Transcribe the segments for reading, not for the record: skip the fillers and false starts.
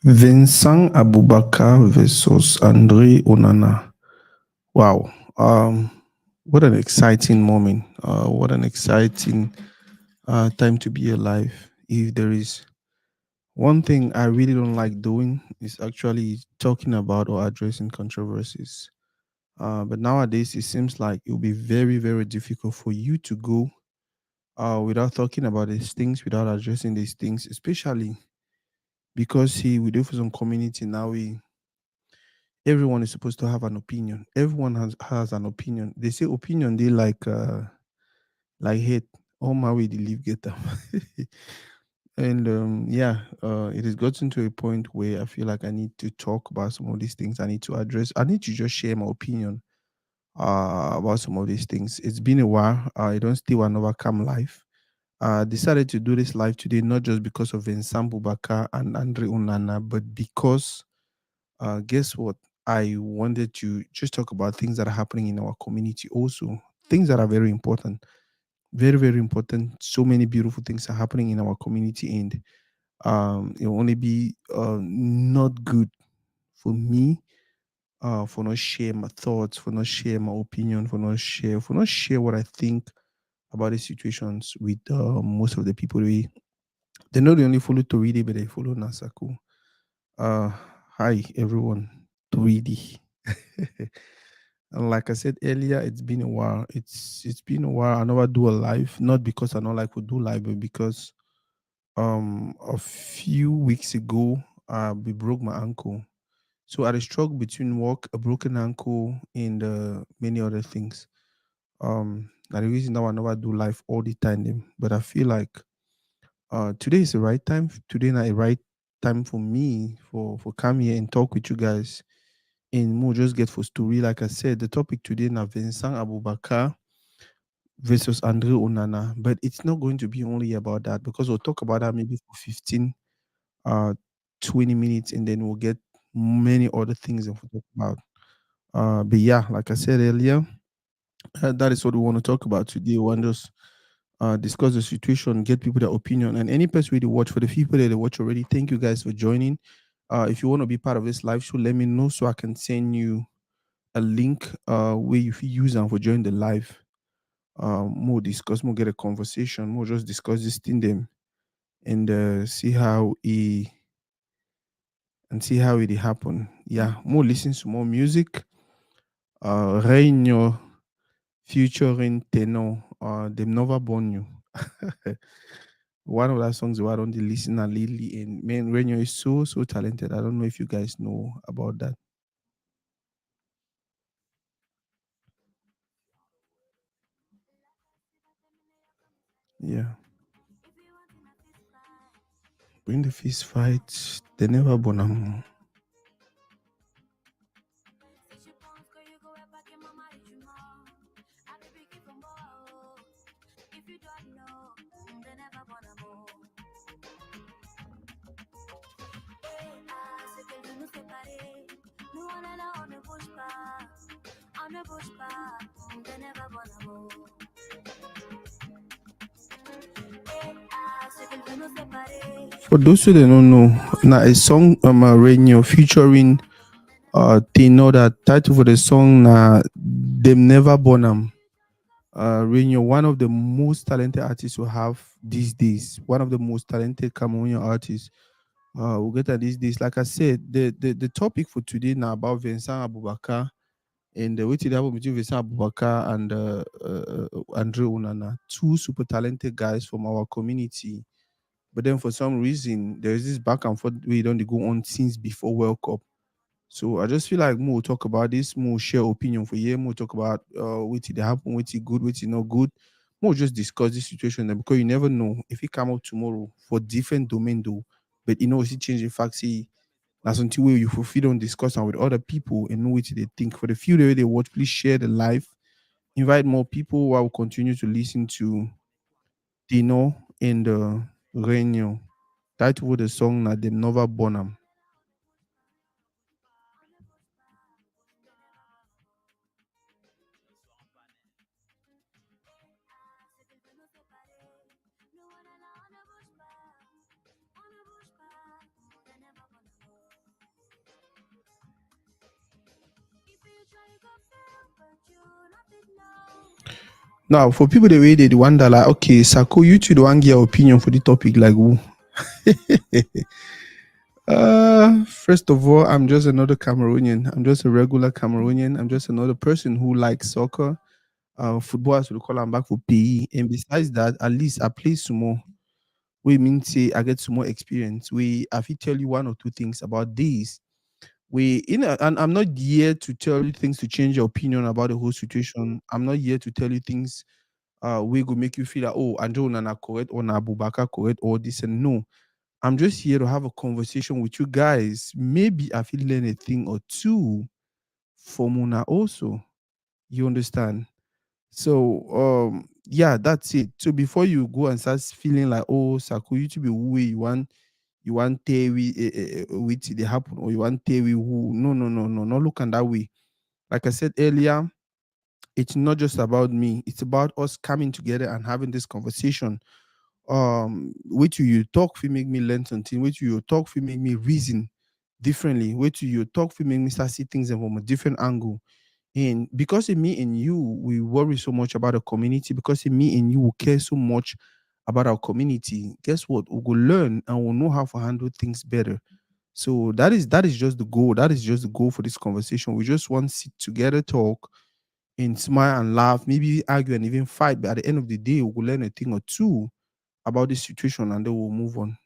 Vincent Aboubakar versus Andre Onana. Wow. What an exciting moment. What an exciting time to be alive. If there is one thing I really don't like doing is actually talking about or addressing controversies. But nowadays, it seems like it will be very, very difficult for you to go without talking about these things, without addressing these things, especially because we do for some community now. Everyone is supposed to have an opinion. Everyone has an opinion. They say opinion they like hate. All my way they live get them. And yeah, it has gotten to a point where I feel like I need to talk about some of these things. I need to address. I need to just share my opinion about some of these things. It's been a while. I don't still want to overcome life. Decided to do this live today not just because of Vincent Bubaka and Andre Onana, but because guess what? I wanted to just talk about things that are happening in our community also. Things that are very important. Very, very important. So many beautiful things are happening in our community, and it will only be not good for me for not share my thoughts, for not share my opinion, for not share what I think about the situations with most of the people. They not only follow Toride, but they follow Nasaku. Uh, Hi everyone, 3D. And like I said earlier, it's been a while. It's been a while. I never do a live, not because I don't like to do live, but because a few weeks ago we broke my ankle. So I had a struggle between work, a broken ankle, and many other things. That the reason now I never do live all the time. But I feel like today is the right time. Today not the right time for me for come here and talk with you guys and more just get for story. Like I said, the topic today now Vincent Abubakar versus Andre Onana. But it's not going to be only about that because we'll talk about that maybe for 15 uh 20 minutes and then we'll get many other things that we'll talk about. But yeah, like I said earlier, that is what we want to talk about today. We want to just discuss the situation, get people their opinion, and any person really watch. For the people that they watch already, thank you guys for joining. If you want to be part of this live show, let me know so I can send you a link where you fit use them for join the live. More discuss, more get a conversation, more just discuss this thing them and see how it happen. Yeah, more listen to more music. Reigno featuring Tenor. Them never born you. One of that songs why don't they listen and lately and man Reigno is so talented. I don't know if you guys know about that. Yeah. Bring the fist fight. They never born 'em. For those who don't know, now a song Radio featuring Tino. That title for the song Them Never Born 'em. Radio, one of the most talented artists we have these days. One of the most talented Cameroonian artists. We'll get at these days. Like I said, the topic for today now about Vincent Abubakar and the way to happen between Vincent Abubakar and Andre Onana, two super talented guys from our community. But then for some reason, there's this back and forth we don't go on since before World Cup. So I just feel like more talk about this, more share opinion for you, more talk about what did happen, what good, what not good. More just discuss this situation because you never know if it come up tomorrow for different domain though. But you know, it's changing fact see that's until you fulfill on discuss and with other people and know what they think. For the few that they watch, please share the live, invite more people while we continue to listen to Tino and Renio. Title with the song na them Nova Bonham. Now, for people the way they wonder, like, okay, Sako, you two the one give your opinion for the topic, like who? First of all, I'm just another Cameroonian. I'm just a regular Cameroonian. I'm just another person who likes soccer. Football, as we call them back for PE. And besides that, at least I play some more. We mean say I get some more experience. We I will tell you one or two things about these. And I'm not here to tell you things to change your opinion about the whole situation. I'm not here to tell you things we go make you feel like, oh, Andrew Nana correct or na Abubakar correct or this and no. I'm just here to have a conversation with you guys. Maybe I feel learn a thing or two from Una also. You understand? So yeah, that's it. So before you go and start feeling like, oh, Saku, you to be who you want Terry with they happen or you want Terry who no, not look at that way. Like I said earlier, it's not just about me, it's about us coming together and having this conversation. Wait till you talk we make me learn something, wait till you talk we make me reason differently, wait till you talk we make me start see things from a different angle. And because in me and you, we worry so much about the community, because in me and you, we care so much about our community, guess what? We will learn and we'll know how to handle things better. So that is just the goal. That is just the goal for this conversation. We just want to sit together, talk, and smile and laugh, maybe argue and even fight. But at the end of the day, we will learn a thing or two about this situation and then we'll move on.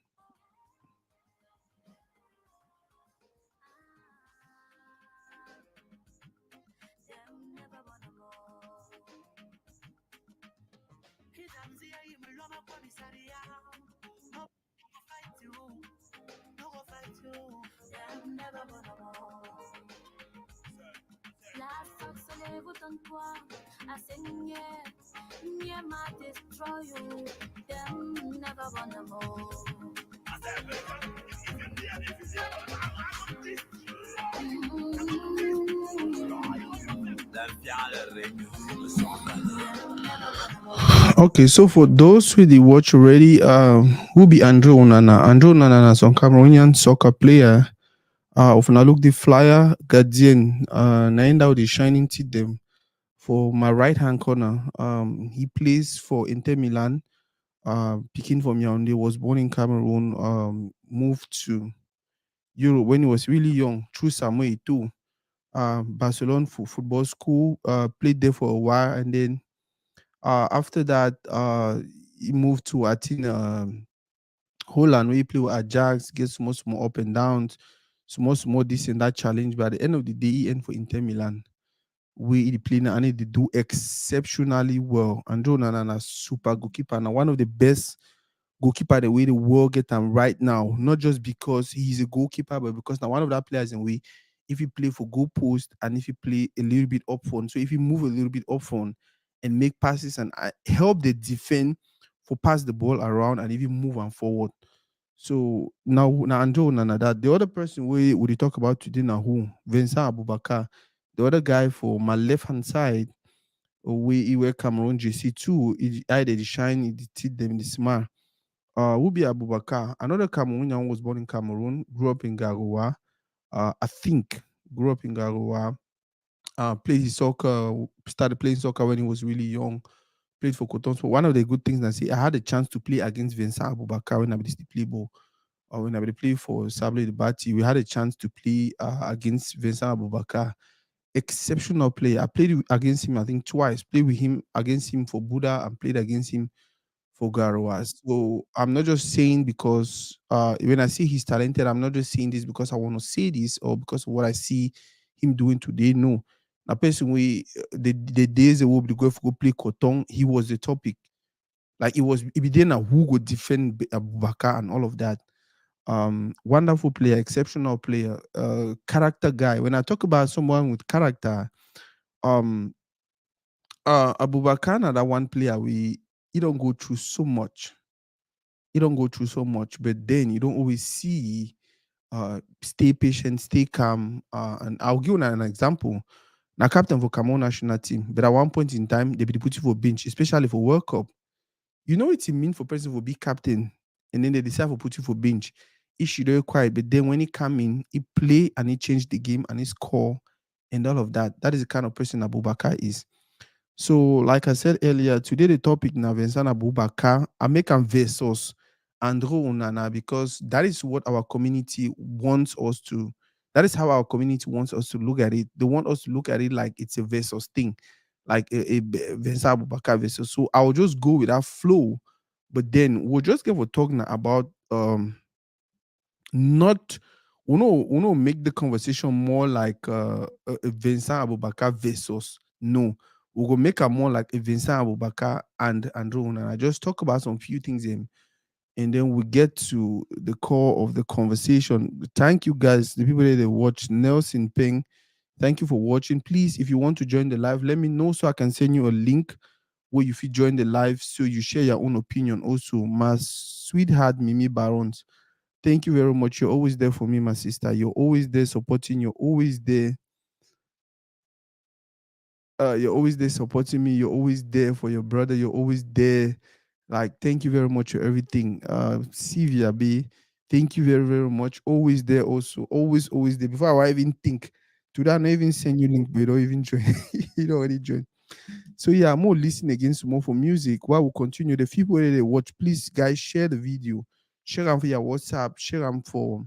Okay, so for those who did watch already, who be Andrew Onana? Andrew Onana is a Cameroonian soccer player. If I look the flyer, Guardian, nine out the shining teeth them for my right hand corner. He plays for Inter Milan. Picking from Yaoundé, was born in Cameroon. Moved to Europe when he was really young through Samuel too. Barcelona football school. Played there for a while, and then after that, he moved to I think Holland, where he played with Ajax, get small up and downs, small this and that challenge. But at the end of the day, he ended for Inter Milan. We he played and he did do exceptionally well. Andrew Onana, super goalkeeper, now one of the best goalkeeper the way the world get him right now. Not just because he's a goalkeeper, but because now one of that players in way, if he play for goal post and if he play a little bit up front, so if he move a little bit up front and make passes and help the defend for pass the ball around and even move and forward. So now Andrew Onana, that the other person we talk about today now who Vincent Aboubakar, the other guy for my left hand side, we he wear Cameroon JC too. I did shine, he did them in the smart. Ubi Abubakar, another Cameroonian who was born in Cameroon, grew up in Garoua. I think grew up in Garoua. Played his soccer, started playing soccer when he was really young. Played for Coton. So one of the good things I see, I had a chance to play against Vincent Abubakar when I was the play ball. When I play for Sablé the Bati, we had a chance to play against Vincent Abubakar. Exceptional player. I played against him, I think, twice. Played with him against him for Buddha and played against him for Garwa. So I'm not just saying because when I see he's talented, I'm not just saying this because I want to say this or because of what I see him doing today. No. Now, personally, the days they will be going for go play Cotton, he was the topic. Like it be there now who would defend Abubakar and all of that. Wonderful player, exceptional player, character guy. When I talk about someone with character, um, Abubakar, that one player we he don't go through so much. You don't go through so much, but then you don't always see stay patient, stay calm. And I'll give you an example. Now, captain for Cameroon national team, but at one point in time, they be put you for bench, especially for World Cup. You know what it mean for person to be captain, and then they decide to put you for bench. He should do quiet, but then when he come in, he play and he change the game and he score and all of that. That is the kind of person Abubakar is. So, like I said earlier, today the topic now Vincent Aboubakar, American versus Andrew Onana, because that is what our community wants us to. That is how our community wants us to look at it. They want us to look at it like it's a versus thing, like a Vincent Aboubakar versus. So I'll just go with that flow, but then we'll just get for talking about not make the conversation more like a Vincent Abubakar versus no. We're gonna make it more like a Vincent Abubakar and Andrew Onana. Just talk about some few things and then we get to the core of the conversation. Thank you guys, the people that watch. Nelson Ping, thank you for watching. Please, if you want to join the live, let me know so I can send you a link where you fit join the live so you share your own opinion. Also, my sweetheart Mimi Barons, thank you very much. You're always there for me, my sister. You're always there supporting. You're always there. You're always there supporting me. You're always there for your brother. You're always there. Like, thank you very much for everything. Sylvia B, thank you very, very much. Always there also. Always, always there. Before I even think, today I not even send you link, but you don't even join. You don't already join. So yeah, I'm more listening again some more for music. While we continue, the people that they watch, please guys share the video. Share them for your WhatsApp. Share them for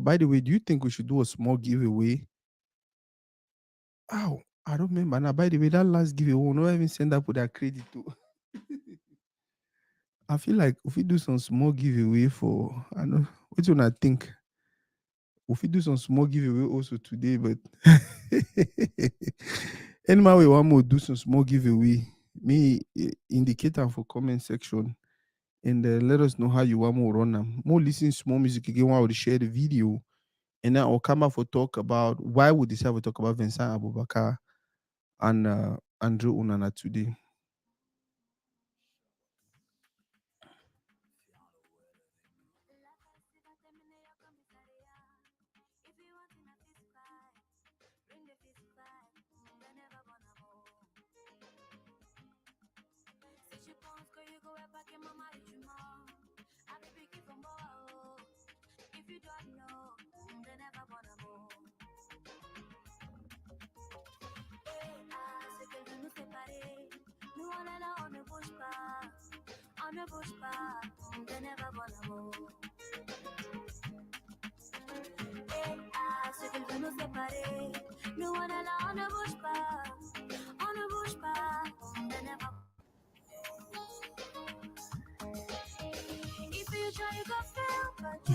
by the way, do you think we should do a small giveaway? Oh, I don't remember. Now, by the way, that last giveaway, we'll not even send up with that credit to. I feel like if we do some small giveaway for, I know, which one I think, if we do some small giveaway also today, but anyway, we want more do some small giveaway. Me indicate them for comment section and let us know how you want more run them. More listen small music again while we share the video. And then I'll come out for talk about why we decide to talk about Vincent Abubakar and Andrew Onana today.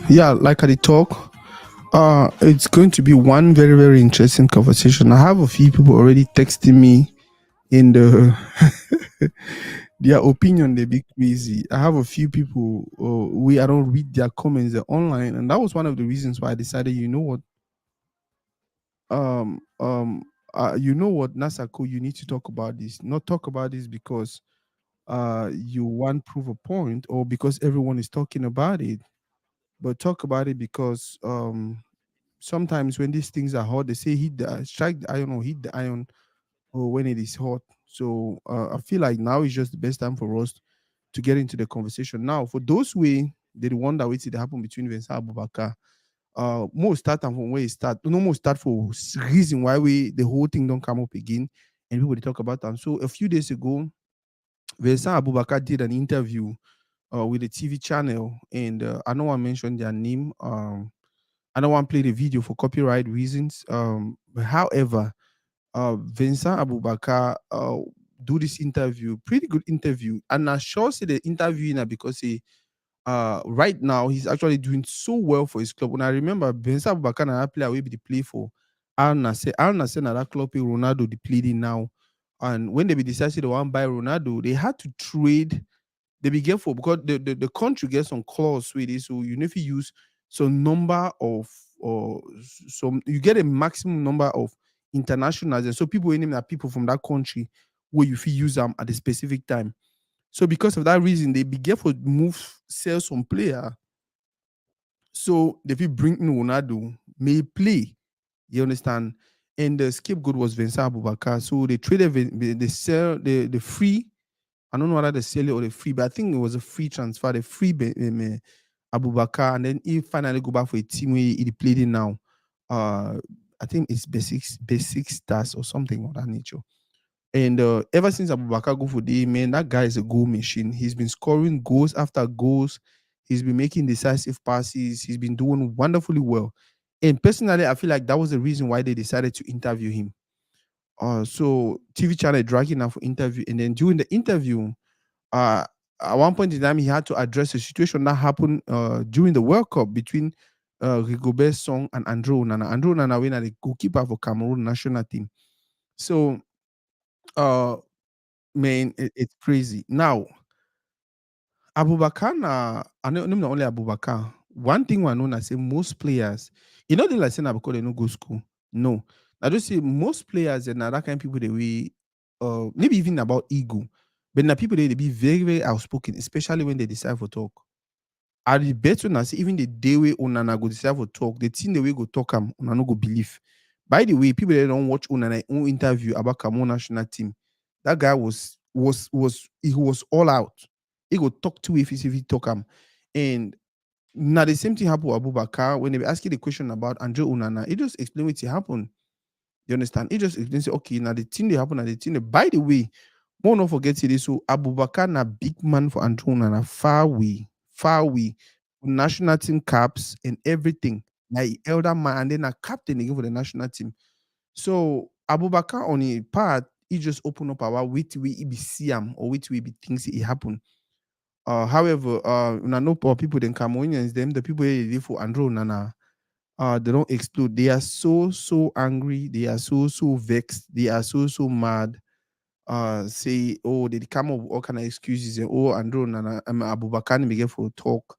Yeah, like at the talk, it's going to be one very, very interesting conversation. I have a few people already texting me in the their opinion. They be crazy. I have a few people. I don't read their comments. They're online, and that was one of the reasons why I decided. You know what? Um, um, you know what, Nasako, you need to talk about this. Not talk about this because you want prove a point or because everyone is talking about it, but talk about it because sometimes when these things are hot, they say strike the iron or hit the iron or when it is hot. So I feel like now is just the best time for us to get into the conversation. Now, for those they wonder what did happen between Vincent Abubakar. Most start and from where it start. No more start for reason why the whole thing don't come up again and people they talk about them. So a few days ago, Vincent Abubakar did an interview with a TV channel, and I don't want to mention their name. I don't want to play the video for copyright reasons. But however, Vincent Abubakar do this interview, pretty good interview, and I sure say the interview now because he right now he's actually doing so well for his club. When I remember Vincent Abubakar and I play away be the play for Al Nassr na that club Ronaldo the play in now. And when they be decided they want to buy Ronaldo, they had to trade. They be careful because the country gets some clause with it. So you know if you use some number of or some you get a maximum number of internationals. And so people in are people from that country where you feel use them at a specific time. So because of that reason, they be careful move sell some player. So they will bring in Ronaldo, may play. You understand? And the scapegoat was Vincent Abubakar. So they traded they sell the free. I don't know whether they sell it or the free, but I think it was a free transfer, the free Abubakar, and then he finally go back for a team where he played in now. I think it's basic stars or something of that nature. And ever since Abubakar go for the man, that guy is a goal machine. He's been scoring goals after goals. He's been making decisive passes. He's been doing wonderfully well. And personally, I feel like that was the reason why they decided to interview him. So TV channel dragging him for interview, and then during the interview, uh, at one point in time, he had to address a situation that happened during the World Cup between Rigobert Song and Andrew Onana. Andrew Onana went the goalkeeper for Cameroon national team. So, uh, man, it's crazy. Now, Abubakar na I know not only Abubakar. One thing we know na say most players, e no dey like say na because they no go school. No. I just say most players and na that kind of people dey we maybe even about ego. But na people they be very, very outspoken, especially when they decide for talk. I dey bet una say even the day wey Onana go decide for talk, the thing the way go talk am, una no go believe. By the way, people that don't watch Onana own interview about Cameroon national team, that guy was he was all out. He go talk to if he talk am. And now the same thing happen with Abubakar when they be asking the question about Andre Onana. He just explain what happened. You understand? He just explain say, okay, now the thing they happen, and the thing. By the way, more not forget it. So Abubakar na big man for Antona na far away. National team caps and everything. Like elder man and then a captain again for the national team. So Abubakar on a part, he just open up our wait we he be see am or wait we be things it happen. However, una know for people then Cameroonians, them the people they live for Andro Nana, they don't explode. They are so angry. They are so vexed. They are so mad. Say, oh, they come up with all kind of excuses. And, oh, Andrew Nana, Abubakar begin for talk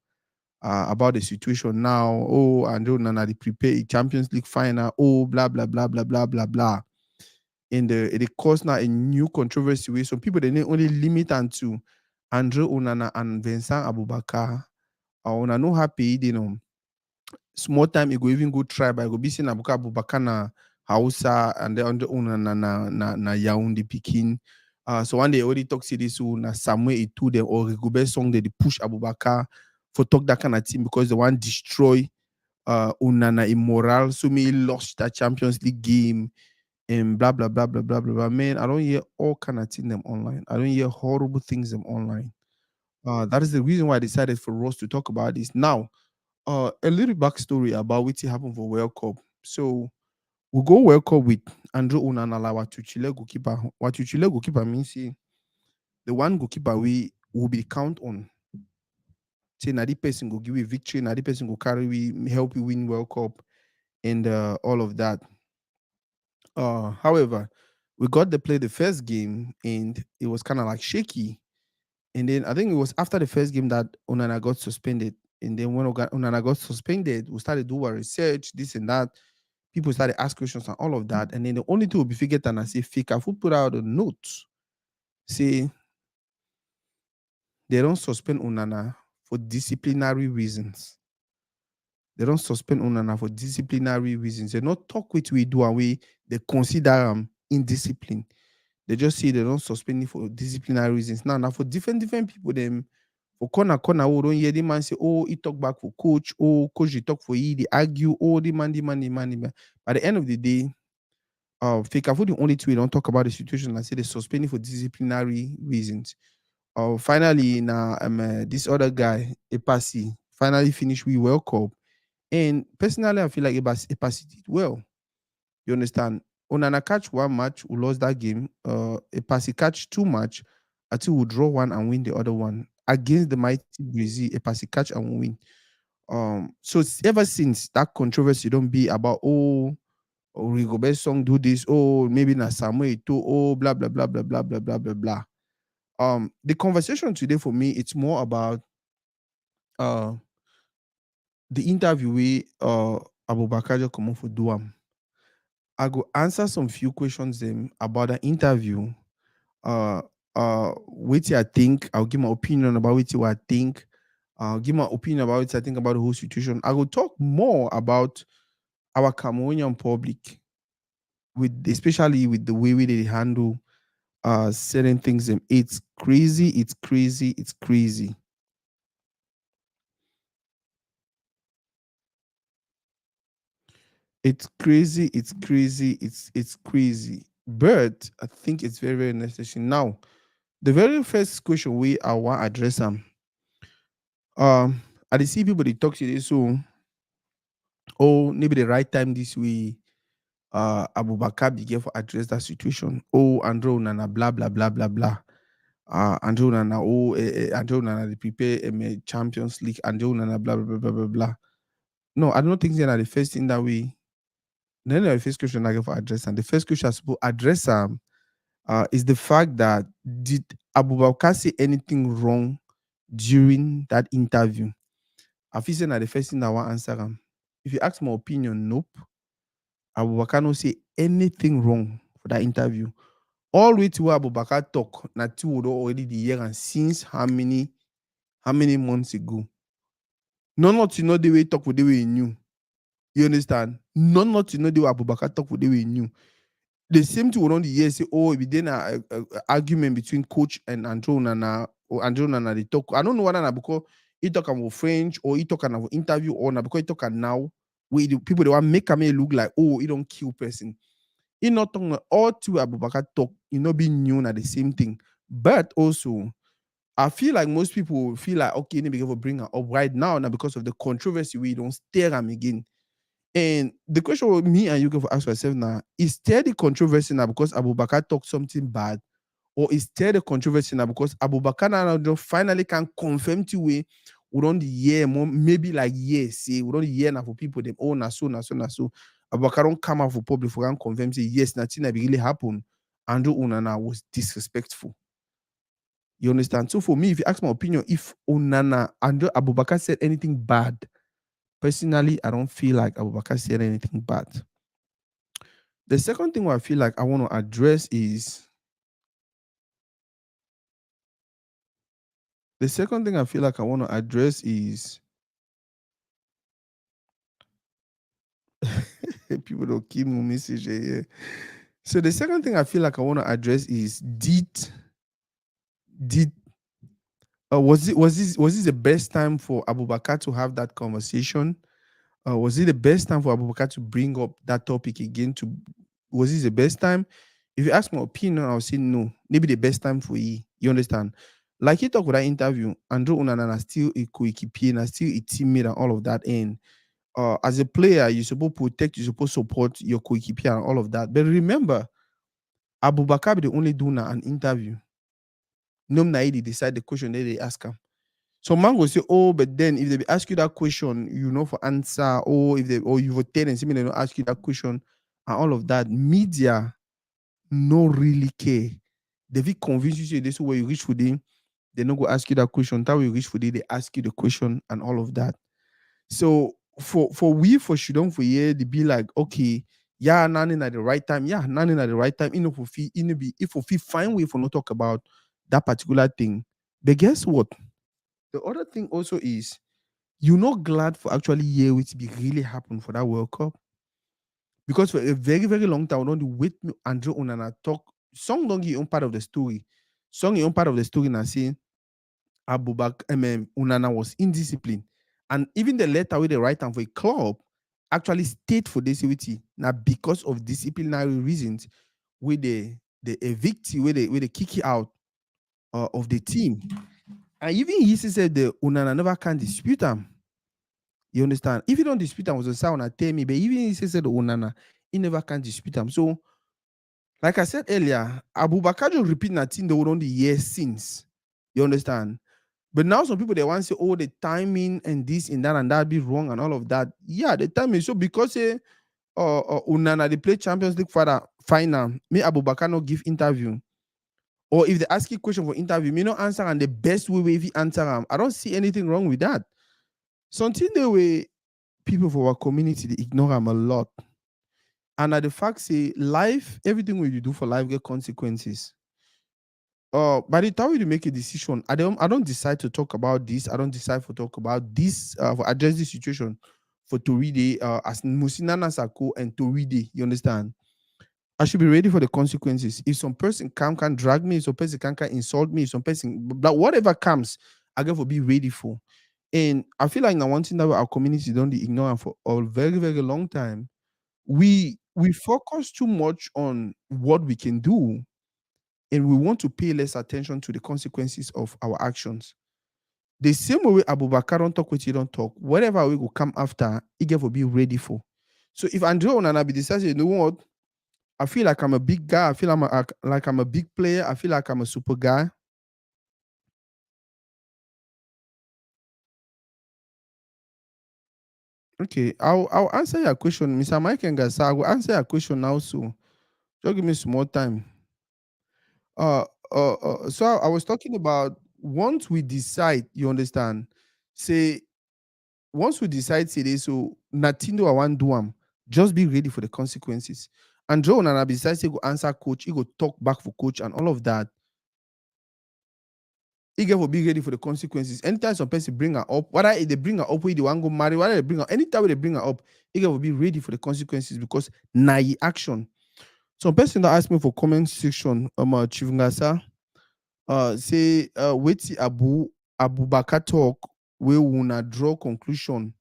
about the situation now. Oh, Andrew Nana, they prepare a Champions League final. Oh, blah blah blah blah blah blah blah. In the it caused now a new controversy where some people they didn't only limit unto Andrew Onana and Vincent Aboubakar. Una no happy, you know small time, you go even go try, but I go be saying Abuka Abubakar na Hausa and then on the own na Yaoundé Pikin. So one day already talk to this who na Samuel Eto'o them or Rigobert song they push Abubakar for talk that kind of team because they want destroy Onana immoral. So me lost that Champions League game and blah blah blah blah blah blah blah. Man, I don't hear all kind of things them online. I don't hear horrible things them online. That is the reason why I decided for us to talk about this now. A little backstory about what happened for World Cup. So we go World Cup with Andrew Onana la Watuchile goalkeeper. Watuchile goalkeeper means say the one goalkeeper we will be count on. Say na the person go give you victory, na the person go carry we help you win World Cup and all of that. However, we got to play the first game and it was kind of like shaky. And then I think it was after the first game that Onana got suspended. And then when Onana got suspended, we started doing our research, this and that. People started asking questions and all of that. And then the only thing we figured and I say fake, I put out a note. Say they don't suspend Onana for disciplinary reasons. They don't suspend Onana for disciplinary reasons. They not talk with we do and we they consider indiscipline. They just say they don't suspend it for disciplinary reasons. Now for different people, them for corner, oh, don't hear the man say, oh, he talk back for coach, oh, coach he talk for he, they argue, oh, the man. By the end of the day, fake for the only two we don't talk about the situation and say they suspend it for disciplinary reasons. Finally, now this other guy, Epasi, finally finished with World Cup. And personally, I feel like Epasi did well. You understand? Onana catch one match, we lost that game. A Passy catch two match until we draw one and win the other one. Against the mighty Brazil, a Passy catch and we win. So ever since that controversy don't be about Rigobert song do this, maybe na Samuel Eto'o, blah blah blah blah blah blah blah blah blah. The conversation today for me, it's more about uh the interview we Abubakar just come on for Duam. I go answer some few questions them about the interview. Uh What I think. I'll give my opinion about what I think. I'll give my opinion about what I think about the whole situation. I will talk more about our Cameroonian public with especially with the way they handle certain things. It's crazy, it's crazy, it's crazy. It's crazy, it's crazy, it's crazy. But I think it's very, very necessary. Now, the very first question we I want address I dey see people they talk to this so oh maybe the right time this way Abubakar began for address that situation. Oh Andrew Nana blah blah blah blah blah. Andrew Nana Andrew Nana they prepare Champions League Andrew Nana blah blah blah blah blah blah. No, I don't think they're the first thing that we then the first question I get for address and the first question I suppose address is the fact that did Abubakar say anything wrong during that interview? I feel saying that the first thing I want answer if you ask my opinion, nope. Abubakar no say anything wrong for that interview. All the way to where Abubakar talk, na two would already the year and since how many months ago. Not to know the way talk with the way he knew. You understand? Not to know the way Abubakar talk with the way he knew. The same thing around the year say, oh, if then a argument between coach and Andrew Nana or Andrew Nana they talk. I don't know whether because he talk about French or he talk about interview or na because he talk now where the people they want make me look like oh he don't kill person. He not talking all two Abubakar talk, you know, being new at the same thing. But also, I feel like most people feel like okay, they begin to bring her up right now because of the controversy. We don't stare them again. And the question with me and you can ask yourself now is there the controversy now because Abubakar talked something bad, or is there the controversy now because Abubakar now finally can confirm to we don't hear more, maybe like yes, say we don't hear now for people them oh na so na so na so. Abubakar don't come out for public for and confirm say yes, nothing that really happened. Andrew Onana was disrespectful. You understand? So for me, if you ask my opinion, if Onana Andrew Abubakar said anything bad, personally, I don't feel like Abubakar said anything bad. The second thing I feel like I want to address is the second thing I feel like I want to address is people don't keep me message here. So the second thing I feel like I want to address is did was this the best time for Abubakar to have that conversation? Was it the best time for Abubakar to bring up that topic again? Was this the best time? If you ask my opinion, I'll say no. Maybe the best time for you. You understand? Like he talked with that interview, Andrew Onana is still a co-equipier, still a teammate and all of that. And as a player, you're supposed to protect, you're supposed to support your co-equipier and all of that. But remember, Abubakar be the only doing an interview. No Naidi decide the question that they ask him. So man will say, oh, but then if they ask you that question, you know for answer, or if they or you vote and similar they don't ask you that question and all of that, media no really care. They will convince you say this is where you reach for them, they not go ask you that question. That way you reach for them, they ask you the question and all of that. So for we for Shudon for year, they be like, okay, yeah, none at the right time, yeah, none at the right time. You know, for fee, be if we find way for not talk about that particular thing. But guess what? The other thing also is you're not glad for actually hear it be really happen for that World Cup. Because for a very, very long time, on the wait me Andrew Onana talk, song don't get own part of the story. Song your own part of the story now saying Onana was indisciplined. And even the letter with the right hand for a club actually state for disability. Now because of disciplinary reasons, with the evict, with the kick it out of the team. And even he said the Onana never can dispute him. You understand? If you don't dispute them, was a sound tell me, but even he says the Onana, he never can dispute them. So, like I said earlier, Abubakar just repeat that thing the on the years since. You understand? But now some people they want to say, oh, the timing and this and that be wrong and all of that. Yeah, the timing. So because Onana they play Champions League for the final, me Abubakar no give interview. Or if they ask you question for interview, me no answer and the best way if you answer them. I don't see anything wrong with that. Something the way people for our community they ignore them a lot. And at the fact say life, everything we do for life get consequences. By the time you make a decision, I don't decide to talk about this. I don't decide to talk about this for address this situation for Toride as Musinana Sako and Toride. You understand? I should be ready for the consequences. If some person can drag me, if some person can insult me, if some person but whatever comes, I got to be ready for. And I feel like now one thing that our community don't ignore for a very, very long time. We we focus too much on what we can do, and we want to pay less attention to the consequences of our actions. The same way Abubakar don't talk what you don't talk, whatever we will come after, he get to be ready for. So if Andre Onana be decides, you know what, I feel like I'm a big guy, I feel like I'm a big player, I feel like I'm a super guy. Okay, I'll answer your question, Mr. Mike and Gasa. I will answer your question now. So just give me some more time. Uh, so I was talking about once we decide, you understand, say once we decide say this, so nothing do I want do just be ready for the consequences. And Joe and I besides he go answer coach, he go talk back for coach and all of that. He get for be ready for the consequences. Anytime some person bring her up, whether they bring her up with the one go marry, whether they bring her, anytime they bring her up, he get for be ready for the consequences because na action. Some person that asked me for comment section, Chief Ngasa, say wait Abubakar talk we una draw conclusion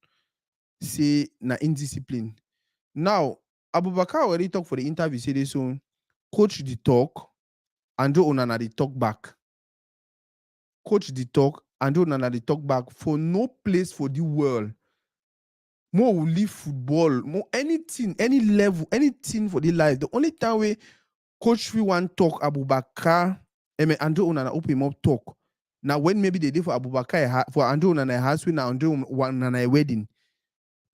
say na indiscipline. Now Abubakar already talk for the interview say this so coach the talk Andrew Onana the talk back. Coach the talk Andrew Onana the talk back for no place for the world. More will leave football, more anything, any level, anything for the life. The only time we coach we want talk Abubakar, Andrew Onana open him up talk. Now when maybe they did for Abubakar for Andrew Onana house we now Andrew Onana wedding.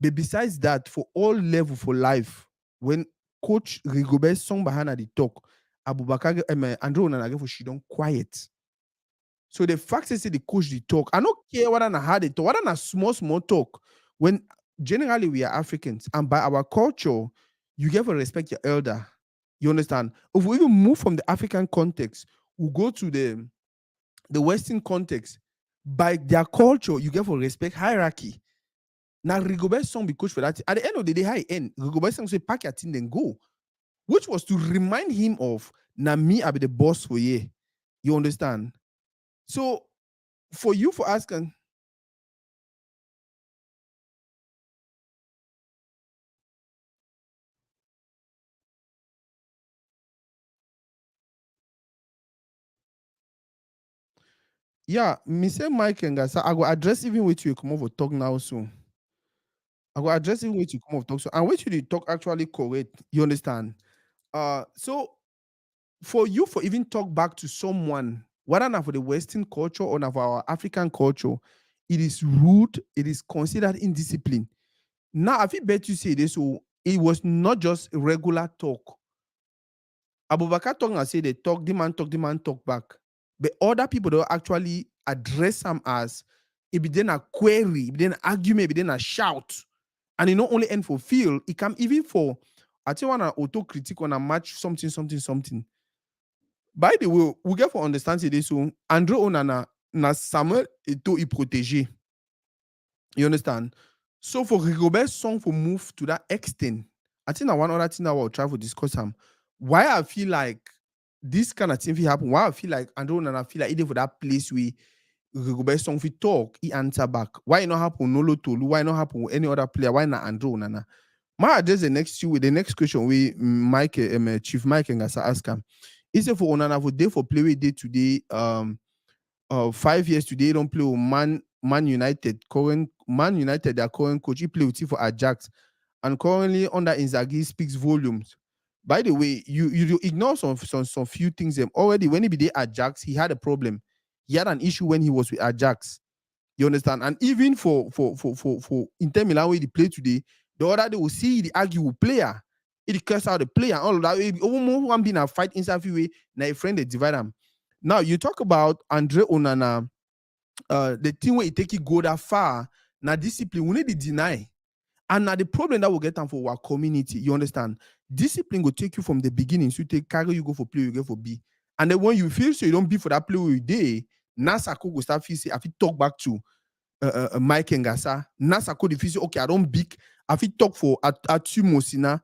But besides that, for all level for life, when coach Rigobert song behind the talk, Abubakar Andrew Onana for she don't quiet. So the fact is the coach the talk. I don't care what I had it talk, what I small talk. When generally we are Africans, and by our culture, you get to respect your elder. You understand? If we even move from the African context, we go to the Western context. By their culture, you get to respect hierarchy. Now Rigobert song be coach for that. At the end of the day, high end, Rigobert song say pack your team then go, which was to remind him of na me I be the boss for you. You understand? So for you for asking, yeah, me say Mike and guys, I go address even with you come over talk now soon. I go address even with you come over talk so and which you talk actually correct. You understand? So for you for even talk back to someone, whether not for the Western culture or not for our African culture, it is rude, it is considered indiscipline. Now, I feel bet you say this, so it was not just regular talk. Abubakar talk and say they talk, the man talk back. But other people don't actually address them as it be then a query, it be then an argument, it be then a shout. And it not only end for feel, it can even for I think one auto critique on a match something. By the way, we get for understand this so Andrew Onana na Samuel Eto'o i protégé. You understand? So for Rigobert song for move to that extent, I think that one other thing that we'll try to discuss why I feel like this kind of thing will happen. Why I feel like Andrew and I feel like even for that place where Rigobert song we talk, he answer back. Why it not happen Nolo Tolu? Why not happen with any other player? Why not Andrew Nana? My address the next question we Mike Chief Mike and Gasa ask him. Is it for Onana for day for play with day today? 5 years today, don't play with Man United. Current Man United, their current coach, he play with him for Ajax, and currently under Inzaghi speaks volumes. By the way, you ignore some few things. Already when he be there Ajax, he had a problem. He had an issue when he was with Ajax. You understand? And even for Inter Milan where he play today, the other day will see the argue with player. It curse out the player. All of that. Almost one being a fight inside way. Now a friend they divide them. Now you talk about Andre Onana, the thing where he take it go that far. Now discipline, we need to deny. And now the problem that will get them for our community, you understand? Discipline will take you from the beginning. So you take carry, you go for play, you go for B. And then when you feel so you don't be for that play with day, NASA will start feel say, I feel talk back to Mike Ngasa. NASA could feel say, okay, I don't big. I feel talk for Atu Mosina.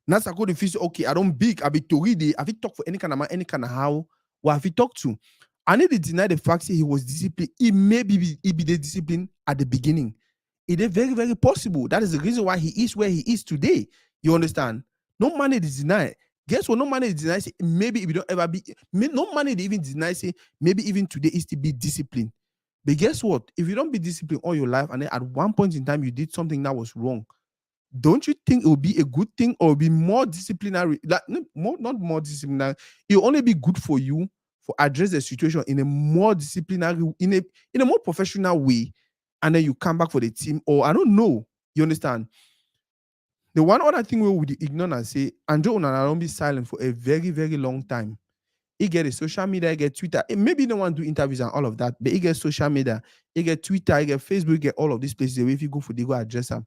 NASA could feel say, okay, I don't big. I be Toride. I feel talk for any kind of man, any kind of how. What have he talked to? I need to deny the fact that he was disciplined. He may be the discipline at the beginning. It is very, very possible. That is the reason why he is where he is today. You understand? No man dey deny. Guess what? No man dey deny say maybe if you don't ever be, no man dey even deny say maybe even today is to be disciplined. But guess what? If you don't be disciplined all your life, and then at one point in time you did something that was wrong, don't you think it will be a good thing or be more disciplinary? Like, not more disciplinary. It will only be good for you for address the situation in a more disciplinary, in a more professional way, and then you come back for the team. Or I don't know. You understand? The one other thing we would ignore and say, Andre Onana don't be silent for a very, very long time. He get a social media, he get Twitter. Maybe no one do interviews and all of that, but he get social media, he get Twitter, he get Facebook, he get all of these places where if you go for, they go address them.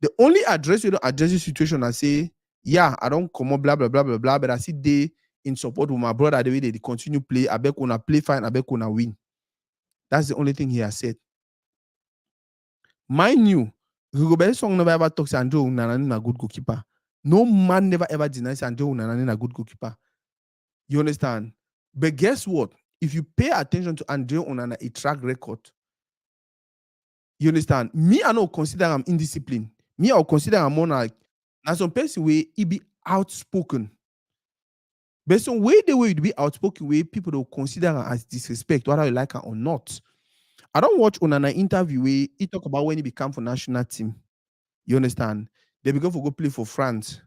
The only address you don't address the situation and say, yeah, I don't come up, blah, blah, blah, blah, blah, but I see they in support with my brother the way they continue play. I bet gonna play fine, I bet gonna win. That's the only thing he has said. Mind you, Rigobert Song never ever talks Andre Onana a good goalkeeper. No man never ever denies Andre Onana a good goalkeeper. You understand? But guess what? If you pay attention to Andre Onana, a track record, you understand? Me, I don't consider him indisciplined. Me, I'll consider him more like now some person where he be outspoken. But some way the way you be outspoken way, people don't consider him as disrespect, whether you like him or not. I don't watch Onana interview where he talk about when he become for national team. You understand? They begin to go play for France.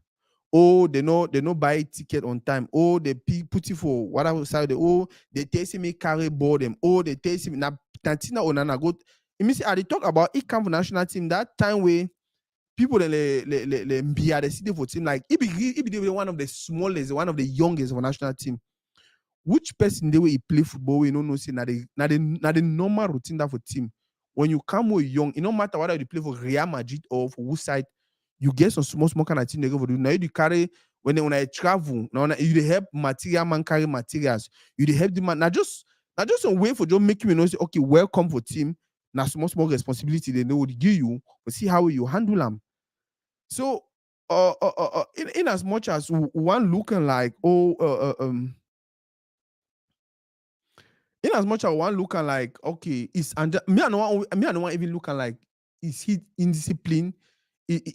Oh, they know buy ticket on time. Oh, they put it for whatever side. Oh, they tell me carry board them. Oh, they tell me now Tantina Onana go. It means they talk about it come for national team that time where people the city for team like he be one of the smallest, one of the youngest for national team. Which person the way he play football, we don't know say na the normal routine that for team. When you come with young, it no matter whether you play for Real Madrid or for which side, you get some small kind of team they go for do. Now you carry when I travel, now you help material man carry materials. You help the man. Now just some way for just making me know say okay, welcome for team. Now small responsibility they know what give you, but see how you handle them. So in as much as one looking like in as much as one looking like okay, is and me I don't want even looking like is he indisciplined?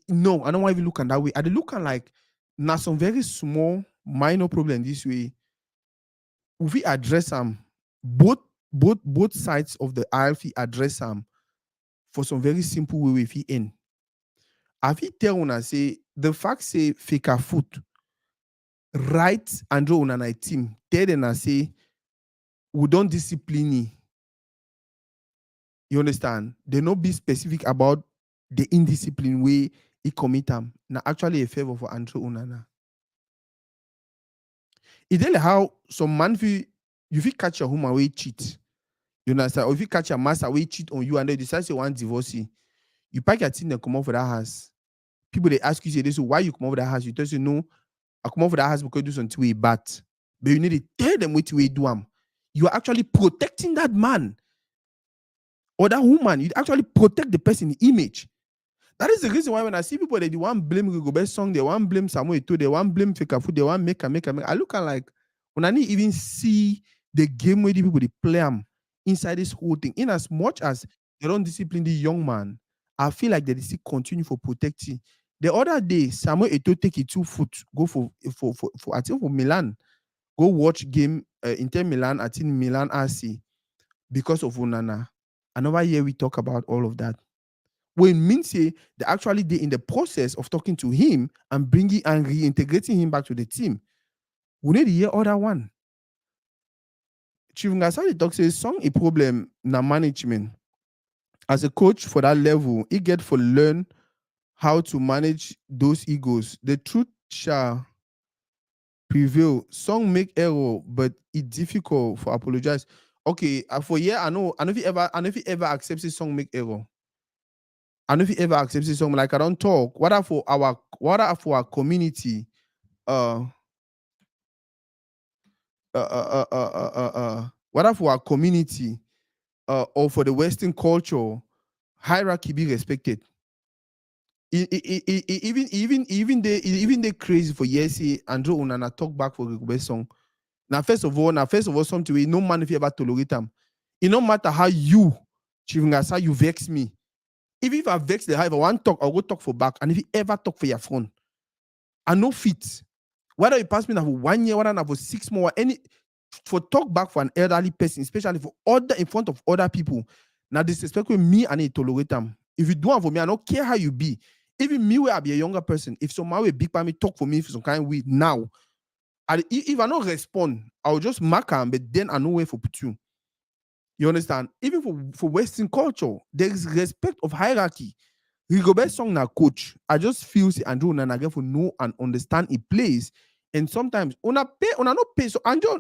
No, I don't want even looking that way. I dey looking like now some very small minor problem this way. If we address them, both sides of the aisle, if we address them for some very simple way if he end. I fit tell una say the fact say Fika foot right Andre Onana team tell them and say we don't discipline you. You understand? They not be specific about the indiscipline way he commit them. Now actually a favor for Andre Onana. It's like how some man you feel catch your home away cheat. You understand? Or if you catch your master away cheat on you and they decide to want divorce you pack your thing and come off for that house. People they ask you say this, so why you come over that house? You tell you no, I come over that house because do something way bad. But you need to tell them what way do them. You are actually protecting that man or that woman. You actually protect the person's image. That is the reason why when I see people that they want blame Rigobert Song, they want blame Samuel Eto'o, they want blame Fika Food, they want make. I look at like when I need even see the game where the people they play them inside this whole thing. In as much as they don't discipline the young man, I feel like they still continue for protecting. The other day, Samuel Eto'o take it 2 foot, go for I think for Milan, go watch game Inter Milan, I think Milan RC because of Onana. Another year we talk about all of that. When means say they actually did in the process of talking to him and bringing and reintegrating him back to the team. We need to hear other one. Chief Ngasali talk says some a problem na management. As a coach for that level, he get for learn how to manage those egos. The truth shall prevail. Some make error, but it's difficult for apologize. Okay, for I know if you ever accepts a song make error. And if you ever accept something like I don't talk, what are for our community, what are for our community, or for the Western culture, hierarchy be respected. Even they crazy for years. See Andre Onana talk back for Rigobert Song. Now first of all, something we no man if you ever tolerate them. It no matter how you, Chivingasa, you vex me. If I vex the hive, I want talk, I'll go talk for back. And if you ever talk for your phone, I no fit. Whether you pass me now for 1 year, whether now for 6 more, any for talk back for an elderly person, especially for other in front of other people. Now disrespect with me and it tolerate them. If you do it for me, I don't care how you be. Even me, where I be a younger person, if someone will big by me talk for me for some kind of way now, if I don't respond, I'll just mark them, but then I know where for put you. You understand? Even for Western culture, there is respect of hierarchy. Rigobert Song na coach. I just feel say Andrew Onana get for know and understand he plays. And sometimes una no pay. So Andrew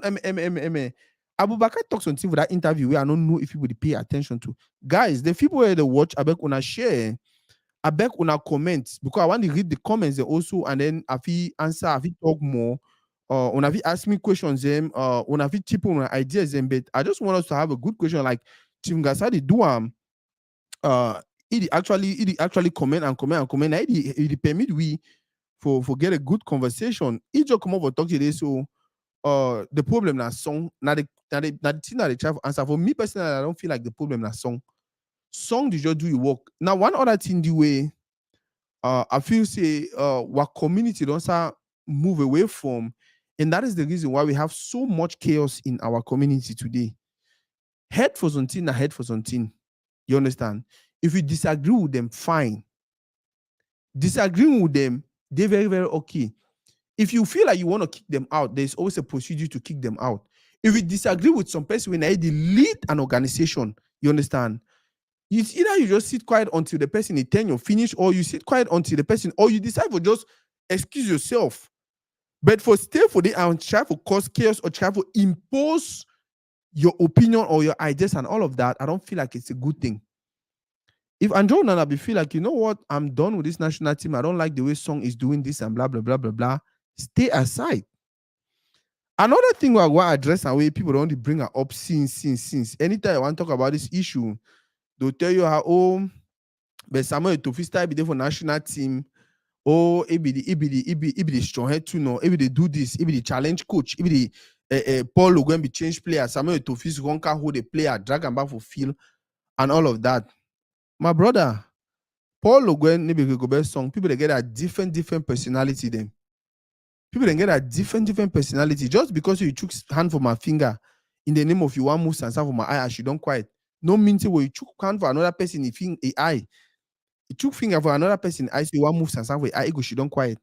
Aboubakar talks on TV for that interview where I don't know if people pay attention to. Guys, the people where they watch, I beg una share. I beg una comment because I want to read the comments there also, and then I feel answer, I feel talk more. Una feel ask me questions them, una feel chip on my ideas them, but I just want us to have a good question like Tim Gasadi do he actually comment and comment and comment. It permit we for get a good conversation. He just come up and talk today. So the problem na song. Now the thing that they try to answer. For me personally, I don't feel like the problem na song. Song did just do your work. Now, one other thing the way I feel say what community don't start move away from, and that is the reason why we have so much chaos in our community today. Head for something, na head for something. You understand? If you disagree with them, fine. Disagreeing with them, they're very, very okay. If you feel like you want to kick them out, there's always a procedure to kick them out. If you disagree with some person when they lead an organization, you understand? It's either you just sit quiet until the person is ten, you finish, or you sit quiet until the person, or you decide for just excuse yourself. But for stay for the and try to cause chaos or try to impose your opinion or your ideas and all of that, I don't feel like it's a good thing. If Andrew Nana be feel like, you know what, I'm done with this national team, I don't like the way Song is doing this and blah, blah, blah, blah, blah, stay aside. Another thing I want to address and where people don't bring her up since. Anytime I want to talk about this issue, they'll tell you how, but Samuel Etofista be there for national team. Oh, it be the strong head too, no. It be they do this, it be the challenge coach, it be the Paul will be change player, Samuel Etofista won't hold the player, drag him back for field, and all of that. My brother, Paul Ogwen, maybe Rigobert Song, people they get a different personality them. People they get a different personality. Just because you took hand for my finger in the name of you want move and for my eye, you don't quiet. No means where you took hand for another person in eye. You took finger for another person, I say you want move and for eye, she don't quiet.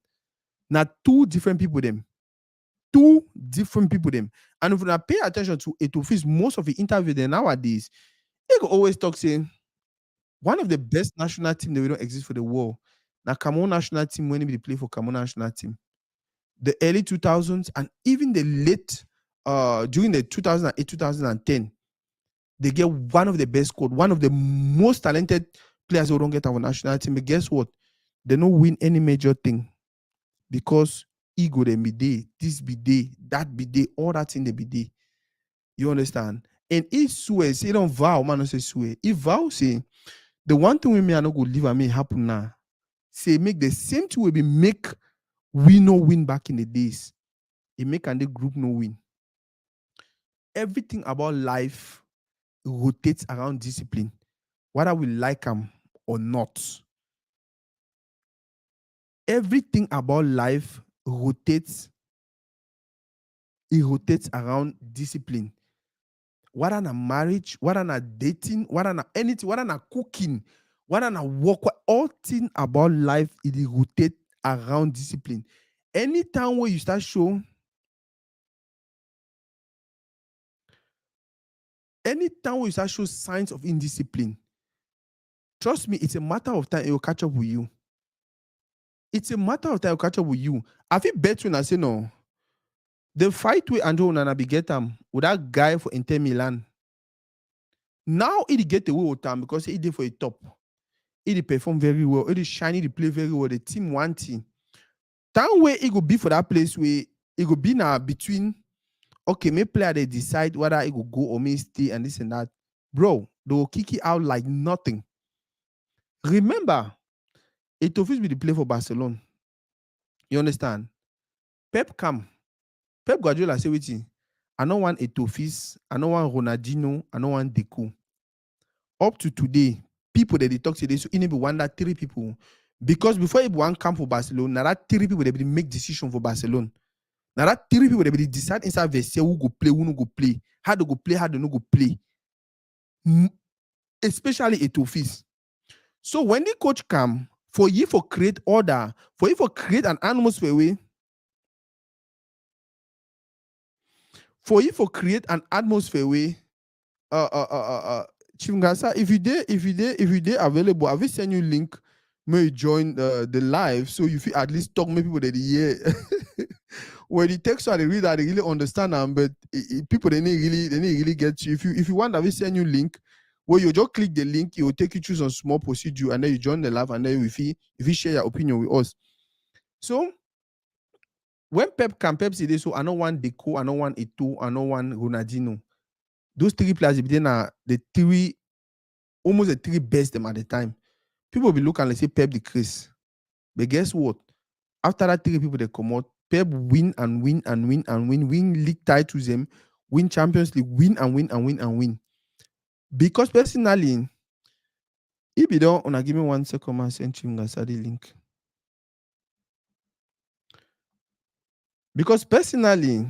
Now two different people them. Two different people them. And if you pay attention to Etofis, most of the interview there nowadays, they go always talk saying one of the best national team that we don't exist for the world. Now, Cameroon national team when they play for Cameroon national team, the early 2000s and even the late during the 2008 2010, they get one of the best squad, one of the most talented players who don't get our national team. But guess what? They don't win any major thing because ego they be day, this be day, that be day, all that in the be day. You understand? And if swear, say don't vow, man, don't say swear. If vow say the one thing with me I no go leave and me happen now. Say make the same thing will be make we no win back in the days. It make and the group no win. Everything about life rotates around discipline, whether we like them or not. Everything about life rotates around discipline. Whether na marriage, whether na dating, whether na anything, whether na cooking, whether na work, all thing about life it rotates around discipline. Anytime where you start show, signs of indiscipline, trust me, it's a matter of time it will catch up with you. It's a matter of time it will catch up with you. I feel better when I say no. The fight with Andrew Onana be get with that guy for Inter Milan. Now he get away with time because he did for a top. He perform very well. He shiny, he play very well. The team want him. Time where he go be for that place where he go be now between. Okay, may player they decide whether he go go or may stay and this and that. Bro, they will kick it out like nothing. Remember, Etofis be the play for Barcelona. You understand? Pep Guardiola say with you. I don't want Etofis, I don't want Ronaldinho, I don't want Deco. Up to today, people that they talk today, so it be one that 3 people. Because before he one come for Barcelona, now that 3 people they be make decision for Barcelona. Now that 3 people they be decide inside Versailles who go play, who no go play, how to go play, how to no go play. Especially at office. So when the coach come, for you for create order, for you for create an atmosphere way, for you for create an atmosphere way, Chimgasa, if you dare available, I will send you link. May you join the live so you feel at least talk maybe people that hear. When the text are they read that they really understand them, but people they need really get you. If you want, I will send you link where you just click the link, it will take you through some small procedure and then you join the live and then if you share your opinion with us. So when Pep say this, so I don't want Deco, I don't want Eto'o, I don't want Ronaldinho. Those 3 players, if they are almost the 3 best them at the time. People will be looking and say Pep decrease. But guess what? After that 3 people they come out, Pep win and win and win and win league titles them, win Champions League, win and win and win and win. Because personally, if you don't give me 1 second, I send you the link. Because personally,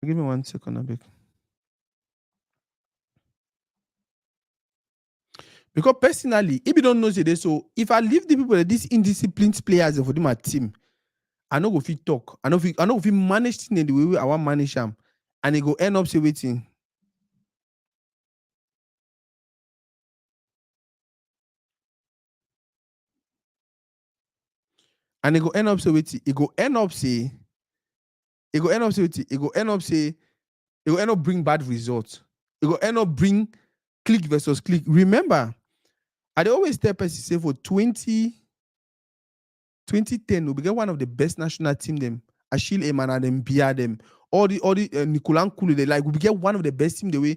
give me 1 second, I beg. Because personally, if you don't know today, so if I leave the people that these indisciplined players for my team, I know if you talk, I know if you manage things in the way I want manage them, and it go end up say waiting. And it go end up say waiting. It go end up bring bad results. It go end up bring click versus click. Remember, I always tell person say for 2010, we get one of the best national team them. Achille Emana them, Bia them, all the Nicolas Nkulu, they like we get one of the best team the way.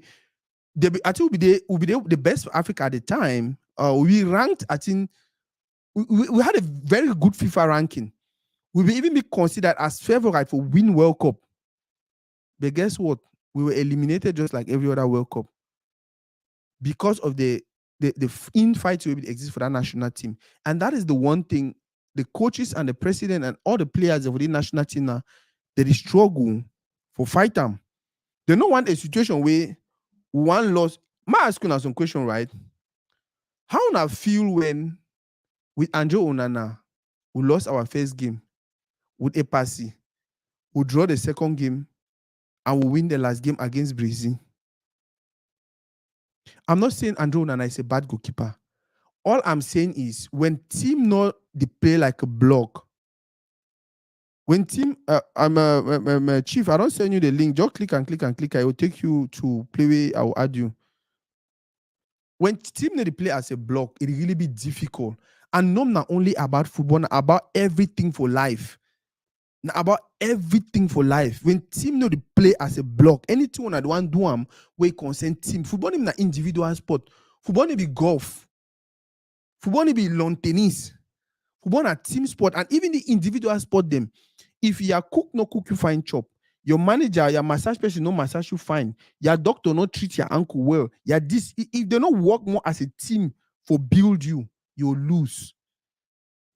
I think we'll be the best for Africa at the time. We ranked, I think we had a very good FIFA ranking. We will even be considered as favorite for win World Cup. But guess what? We were eliminated just like every other World Cup because of the infights will exist for that national team. And that is the one thing the coaches and the president and all the players of the national team now, they struggle for fight them. They don't want a situation where one loss. May I ask you now some question, right? How do I feel when with Andrew Onana, we lost our first game, with Epasi, we draw the second game, and we win the last game against Brazil? I'm not saying Andrew Onana is a bad goalkeeper. All I'm saying is when team not they play like a block. When team, I'm a chief. I don't send you the link. Just click and click and click. I will take you to play where I will add you. When team they play as a block, it really be difficult. And not only about football, about everything for life. Now about everything for life. When team know they play as a block, anything on that one do where concern team. Football is not individual sport. Football is be golf. Football is be lawn tennis. Football is team sport, and even the individual sport them. If you are cook, no cook, you find chop. Your manager, your massage person, no massage you find. Your doctor no treat your ankle well. This if they don't work more as a team for build you, you'll lose.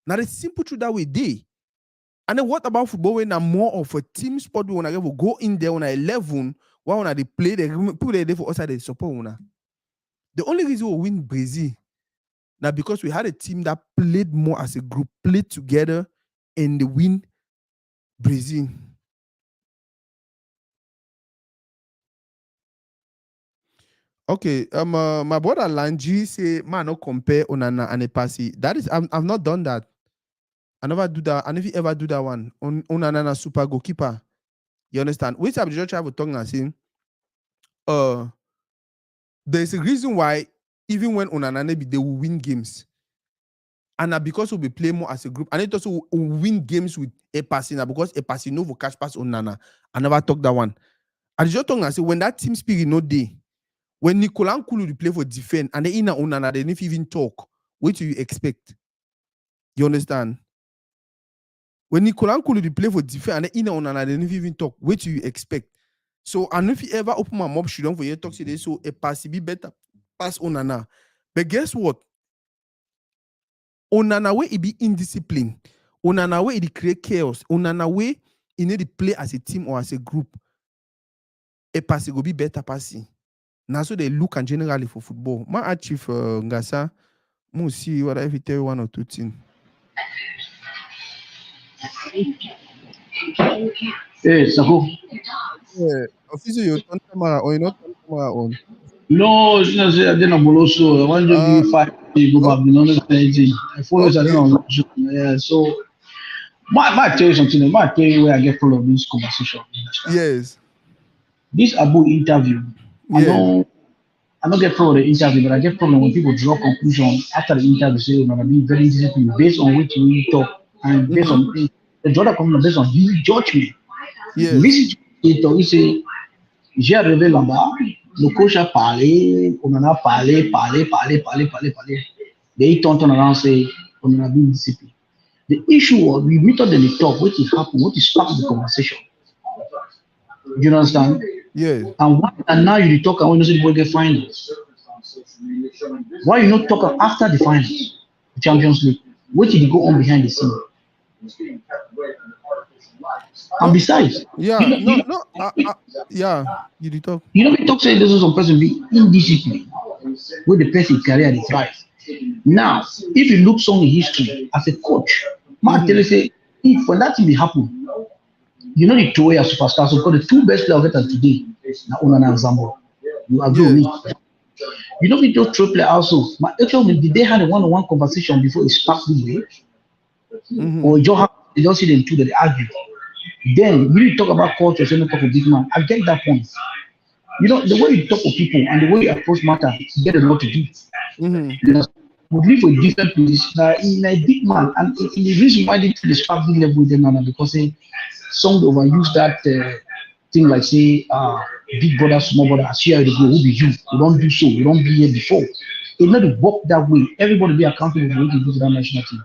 Now the simple truth that way they. And then what about football when I'm more of a team sport when I go in there on a 11, while when they play, they people they there for us they support una. The only reason we win Brazil now because we had a team that played more as a group, played together, and they win Brazil. Okay, my brother Lanji say, man, no compare Onana and Epasi. That is, I've not done that. I never do that. I never ever do that one. Onana super goalkeeper. You understand? Which I'm just trying to talk and say, there's a reason why even when Onana maybe they will win games. And because we'll be playing more as a group, and it also will win games with Epasi now because Epasi no for catch pass Onana. I never talk that one. I just talk and say when that team spirit no day. When Nicolas Nkulu play for defense and they in Onana, they didn't even talk. What do you expect? You understand? When Nicolas Nkulu play for defense and they in Onana, they didn't even talk. What do you expect? So and if you ever open my mouth, she don't for you talk today, so a pass be better pass Onana. But guess what? Onana way it be indiscipline. Onana way it create chaos. Onana way you need to play as a team or as a group. A pass go be better passing. Now so they look and generally for football. My chief Ngasa, mo see what if you tell you one or two things. Hey, Sako. Yeah, officer, you turn camera or you not turn camera on. No, you know, say I didn't follow so. I want to Uh, give 5 go oh, back. You know, anything. I follow I okay. didn't yeah. So, might tell you something. I might tell you where I get full of this conversation. You understand? Yes. This Abu interview, I Yeah. know. I don't get problem with the interview, but I get problem when people draw conclusion after the interview. Say, you're gonna be very disciplined based on what you talk and based Mm-hmm. on the draw that conclusion based on his judgment. Yes. Listen to it, il s'est j'ai arrivé là-bas, le coach a parlé, on en a parlé. Then he turned around and say, on a been disciplined. The issue was we meet up in the talk, what is happened, what is sparked the conversation. You understand? Yes. And now you talk and when you say get finals. Why you not talk after the finals, the Champions League? What did you go on behind the scene? And No. besides, you Yeah. know, you No. know, No. Yeah. You did talk. you know, we talk say this is some person be indisciplined, where the person career is right. Now, if you look some in history as a coach, man tell Mm-hmm. you say if when that thing be happen, you know the two way superstars. So because the two best players get today, now Onana and Zambo. You agree with Yes. me? You know, we just throw play also. My actually, did they had a one-on-one conversation before it sparked the way, Mm-hmm. or you just see them two that they argue? Then you need to talk about culture, so you talk of big man. I get that point. You know, the way you talk to people and the way you approach matter, you get a lot to do. Mm-hmm. You know, we live with different places. In a big man, and the reason why they to the spark big level with them now because some overuse that thing like say big brother, small brother, see how they go, who be you? You don't do so, you don't be here before. It's not to work that way. Everybody be accountable for what you do to that national team.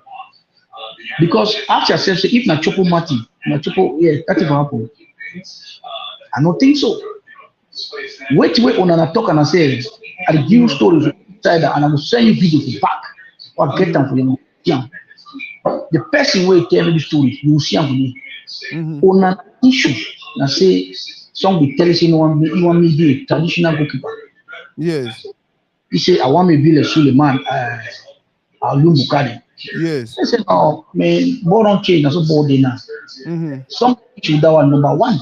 Because ask yourself, say, if na Chopo Mati, na Chopo, yeah, that will happen. I don't think so. Wait on and talk and I say, I give you Mm-hmm. stories inside and I will send you videos back or get Mm-hmm. them for you. Yeah. The person will tell me the story, you will see them for me. Mm-hmm. On an issue, I say, some will tell you, say, you want me to be a traditional goalkeeper. Yes. He say, I want me to be a Suleiman, Lumbukadi. Yes. I said, oh, man, ball don't change, that's a ball day now. Mm-hmm. Some issue that one, number one.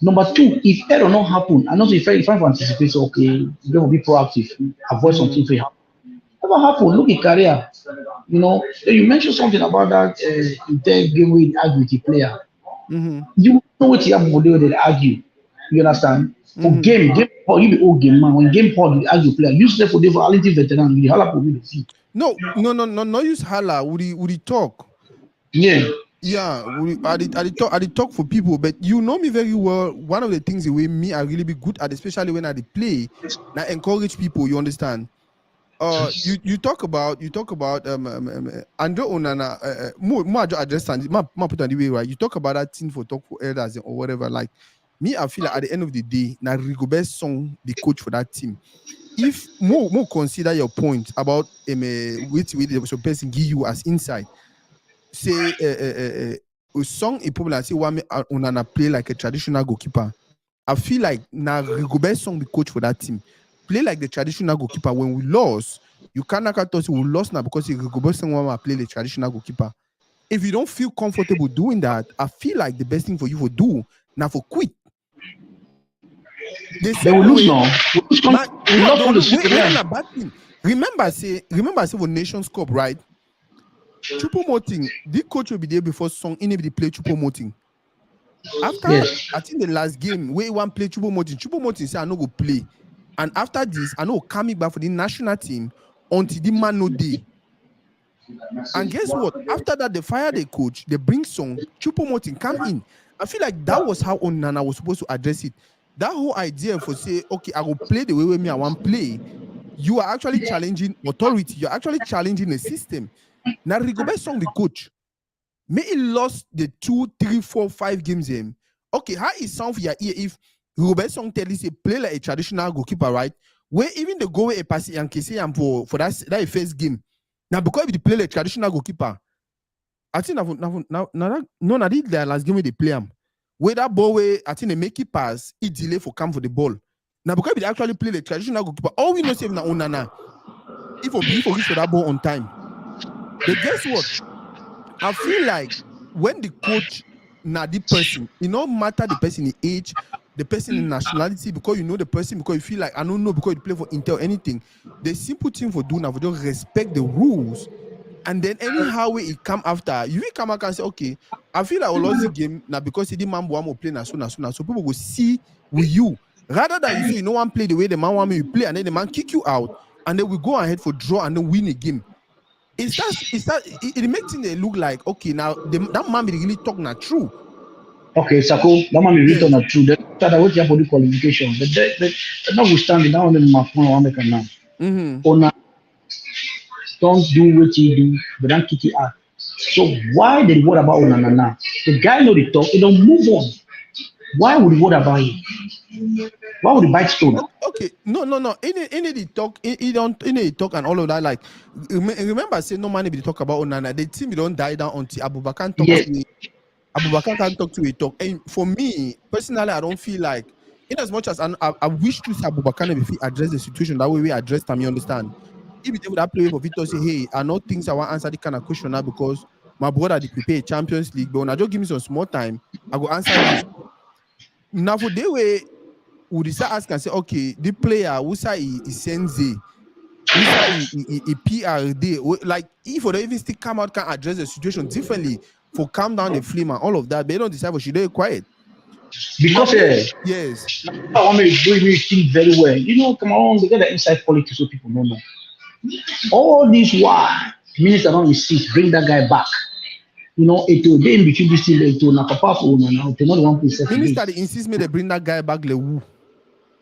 Number two, if error not happen, I know if I anticipate, okay, you will be proactive, avoid Mm-hmm. something to happen. Never happen. Look at career. You know, you mentioned something about that game where you argue with the player. Mm-hmm. You know what you have to they argue. You understand? For Mm-hmm. game, you be old game man. When game hard, you argue player. You say for the for quality veteran, you holla for me to see. No, use hala. Would he talk? Yeah. Yeah, I did talk for people, but you know me very well. One of the things the way me I really be good at, especially when I dey play, now encourage people. You understand? You talk about Andre Onana. More address and more put on the way right. You talk about that thing for talk for elders or whatever. Like me, I feel like at the end of the day, now Rigobert song the coach for that team. If more consider your point about which way the person give you as insight say a song a problem like say one Onana play like a traditional goalkeeper. I feel like now Rigobert song the coach for that team. Play like the traditional goalkeeper. When we lost, you cannot us we lost now because Rigobert song one play the traditional goalkeeper. If you don't feel comfortable doing that, I feel like the best thing for you to do now for quit. The They will same lose way, now. man, We will no, not they come to will, see wait on again. a bad thing. Remember say for Nations Cup, right? Chupo Moting, the coach will be there before song, in the play Chupo Moting. After Yes. I think the last game where one play Chupo Moting say I no go play. And after this, I know coming back for the national team until the man no day. And guess what? After that, they fire the coach, they bring song, Chupo Moting come in. I feel like that was how Onana was supposed to address it. That whole idea for say, okay, I will play the way me I want play. You are actually challenging authority. You're actually challenging the system. Now Rigobert song the coach. May he lost the 2, 3, 4, 5 games him. okay, how it sound for your ear if Robert Song tell you say play like a traditional goalkeeper, right? Where even the goal a pass and Kese and for that first game. Now because if they play like traditional goalkeeper, I think now did their last game where they play him. Where that ball way I think they make it pass, it delay for come for the ball. Now because they actually play the traditional goalkeeper, all we know say na Onana. If we reach for that ball on time. But guess what? I feel like when the coach the person, it no matter the person in age, the person in nationality, because you know the person, because you feel like I don't know because you play for Inter or anything. The simple thing for doing now for just respect the rules, and then anyhow way it come after, you will come back and say, okay, I feel like I lost the game now because the man want play so people will see with you rather than you say you know one play the way the man want me to play and then the man kick you out and then we go ahead for draw and then win a game. It makes it look like okay now that man be really talking not true. Okay, Sako, that man be really talking not true. That I wait here for the qualification, but notwithstanding that only my phone one make now. Ona don't do what you do, but don't kick it out. So why the word about Onana now? The guy know the talk, he don't move on. Why would the word about him? Why would he bite stone? Okay, no. In the talk, in the talk and all of that. Like, remember, I said no money be talk about Onana. The team don't die down until Aboubakar talk to me. Aboubakar can't talk to a talk. And for me personally, I don't feel like, in as much as I wish to see Aboubakar if he address the situation that way we address them. You understand? If it that play for Victor say, hey, I know things I want to answer the kind of question now because my brother did prepare Champions League, but when I just give me some small time, I go answer this. Now for the way would you ask and say, okay, the player who say he Senze, who say he PRD, like if or even still come out can address the situation differently for calm down the flame and all of that, they don't decide what should they quiet. Because yes, I want me to do me think very well. You know, come on, they get the inside politics so people don't know. All this why minister don't insist, bring that guy back. You know, it will be in between this thing, it will not papa for now. They not one place. Minister they insist me they bring that guy back le woo.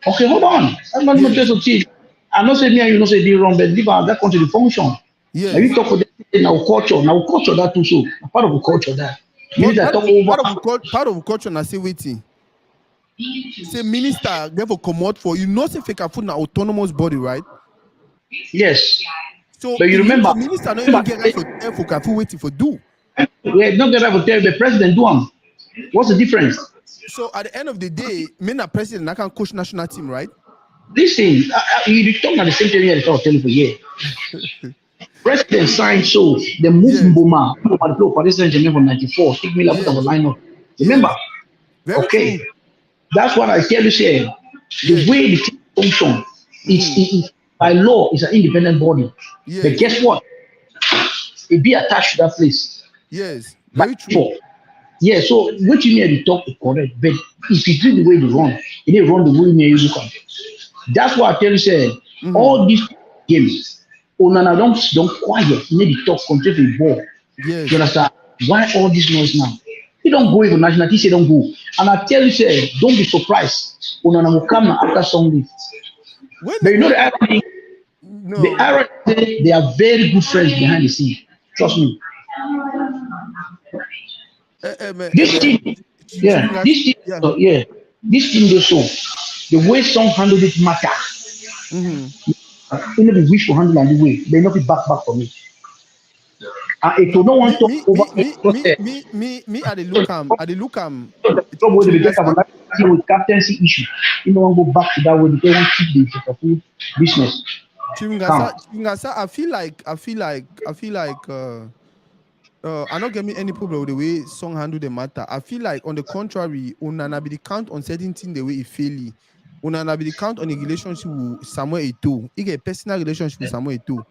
Okay, hold on. I'm not going to change. I'm not saying me and you not say they wrong, but leave that country the function. Yes. Now we talk for them now culture that too so part of the culture that. Part of culture na say waiting. Say minister get for come out for you know say fake food na autonomous body, right? Yes. So but you remember minister not even get right for Kafu waiting for do. Yeah, not get right for tell the president do them. What's the difference? So at the end of the day, me na president I can coach national team, right? Listen, you talk about the same thing here I tell you for year. President signed so the move Mboma to Paris Saint-Germain from 94, take me like put on the lineup. Remember? Very okay. True. That's what I tell you, say the way the team function, it's by law, it's an independent body. But guess what? It be attached to that place. Yes, very true. Yeah, so what you need to talk is correct, but if you do the way you run, you need to run the way you look at. That's why I tell you, say all these games, Onana don't quiet, you need to talk control the ball. Yes. You understand? Why all this noise now? You don't go even national team say don't go. And I tell you, say, don't be surprised. Onana will come after Sunday. But you know the irony? No. The irony, they are very good friends behind the scene. Trust me. This team, this team goes so. The way some handle it matter. You know the wish for handle and the way they not be back for me. It will not want to me at the look with captaincy issue. You don't want to go back to that way. They want to keep the business. Chingasa, I feel like I not get me any problem with the way song handle the matter. I feel like on the contrary, Onana be the count on certain things the way it fairly. Onana be the count on a relationship with Samuel Eto'o. He get a personal relationship with Samuel Eto'o.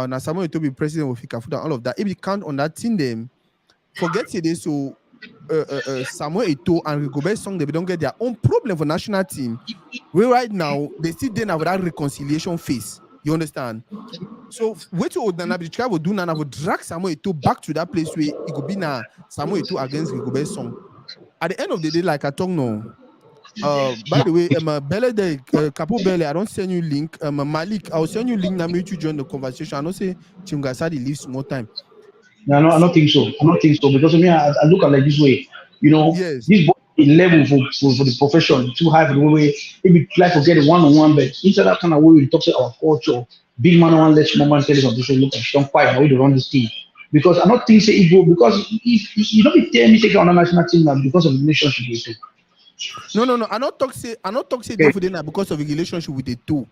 Now Samuel Eto'o be president of FIFA and all of that. If you count on that thing, them forget it. So Samuel Eto'o and Rigobert Song they don't get their own problem for national team. Where right now they still then have that reconciliation phase. You understand? So wait till Onana be try to do Nana will drag Samuel Eto'o back to that place where it could be now Samuel Eto'o against Rigobert Song. At the end of the day, like I talk now. By the way, Bele Capo Bele, I don't send you link. Malik, I'll send you link now. Maybe you join the conversation. I don't say Chimgasadi leaves more time. No, I don't think so. I don't think so because I look at it like this way. You know, this boy a level for the profession too high for the way maybe try to get a one-on-one bet. Instead of that kind of way we talk about our culture, big man one let small man tell us this look at strong fight how we run this team. Because I don't think say Igbo because if you don't be telling me take on a national team now because of the relationship with you. No. I not talk say Okay. for them because of a relationship with the two.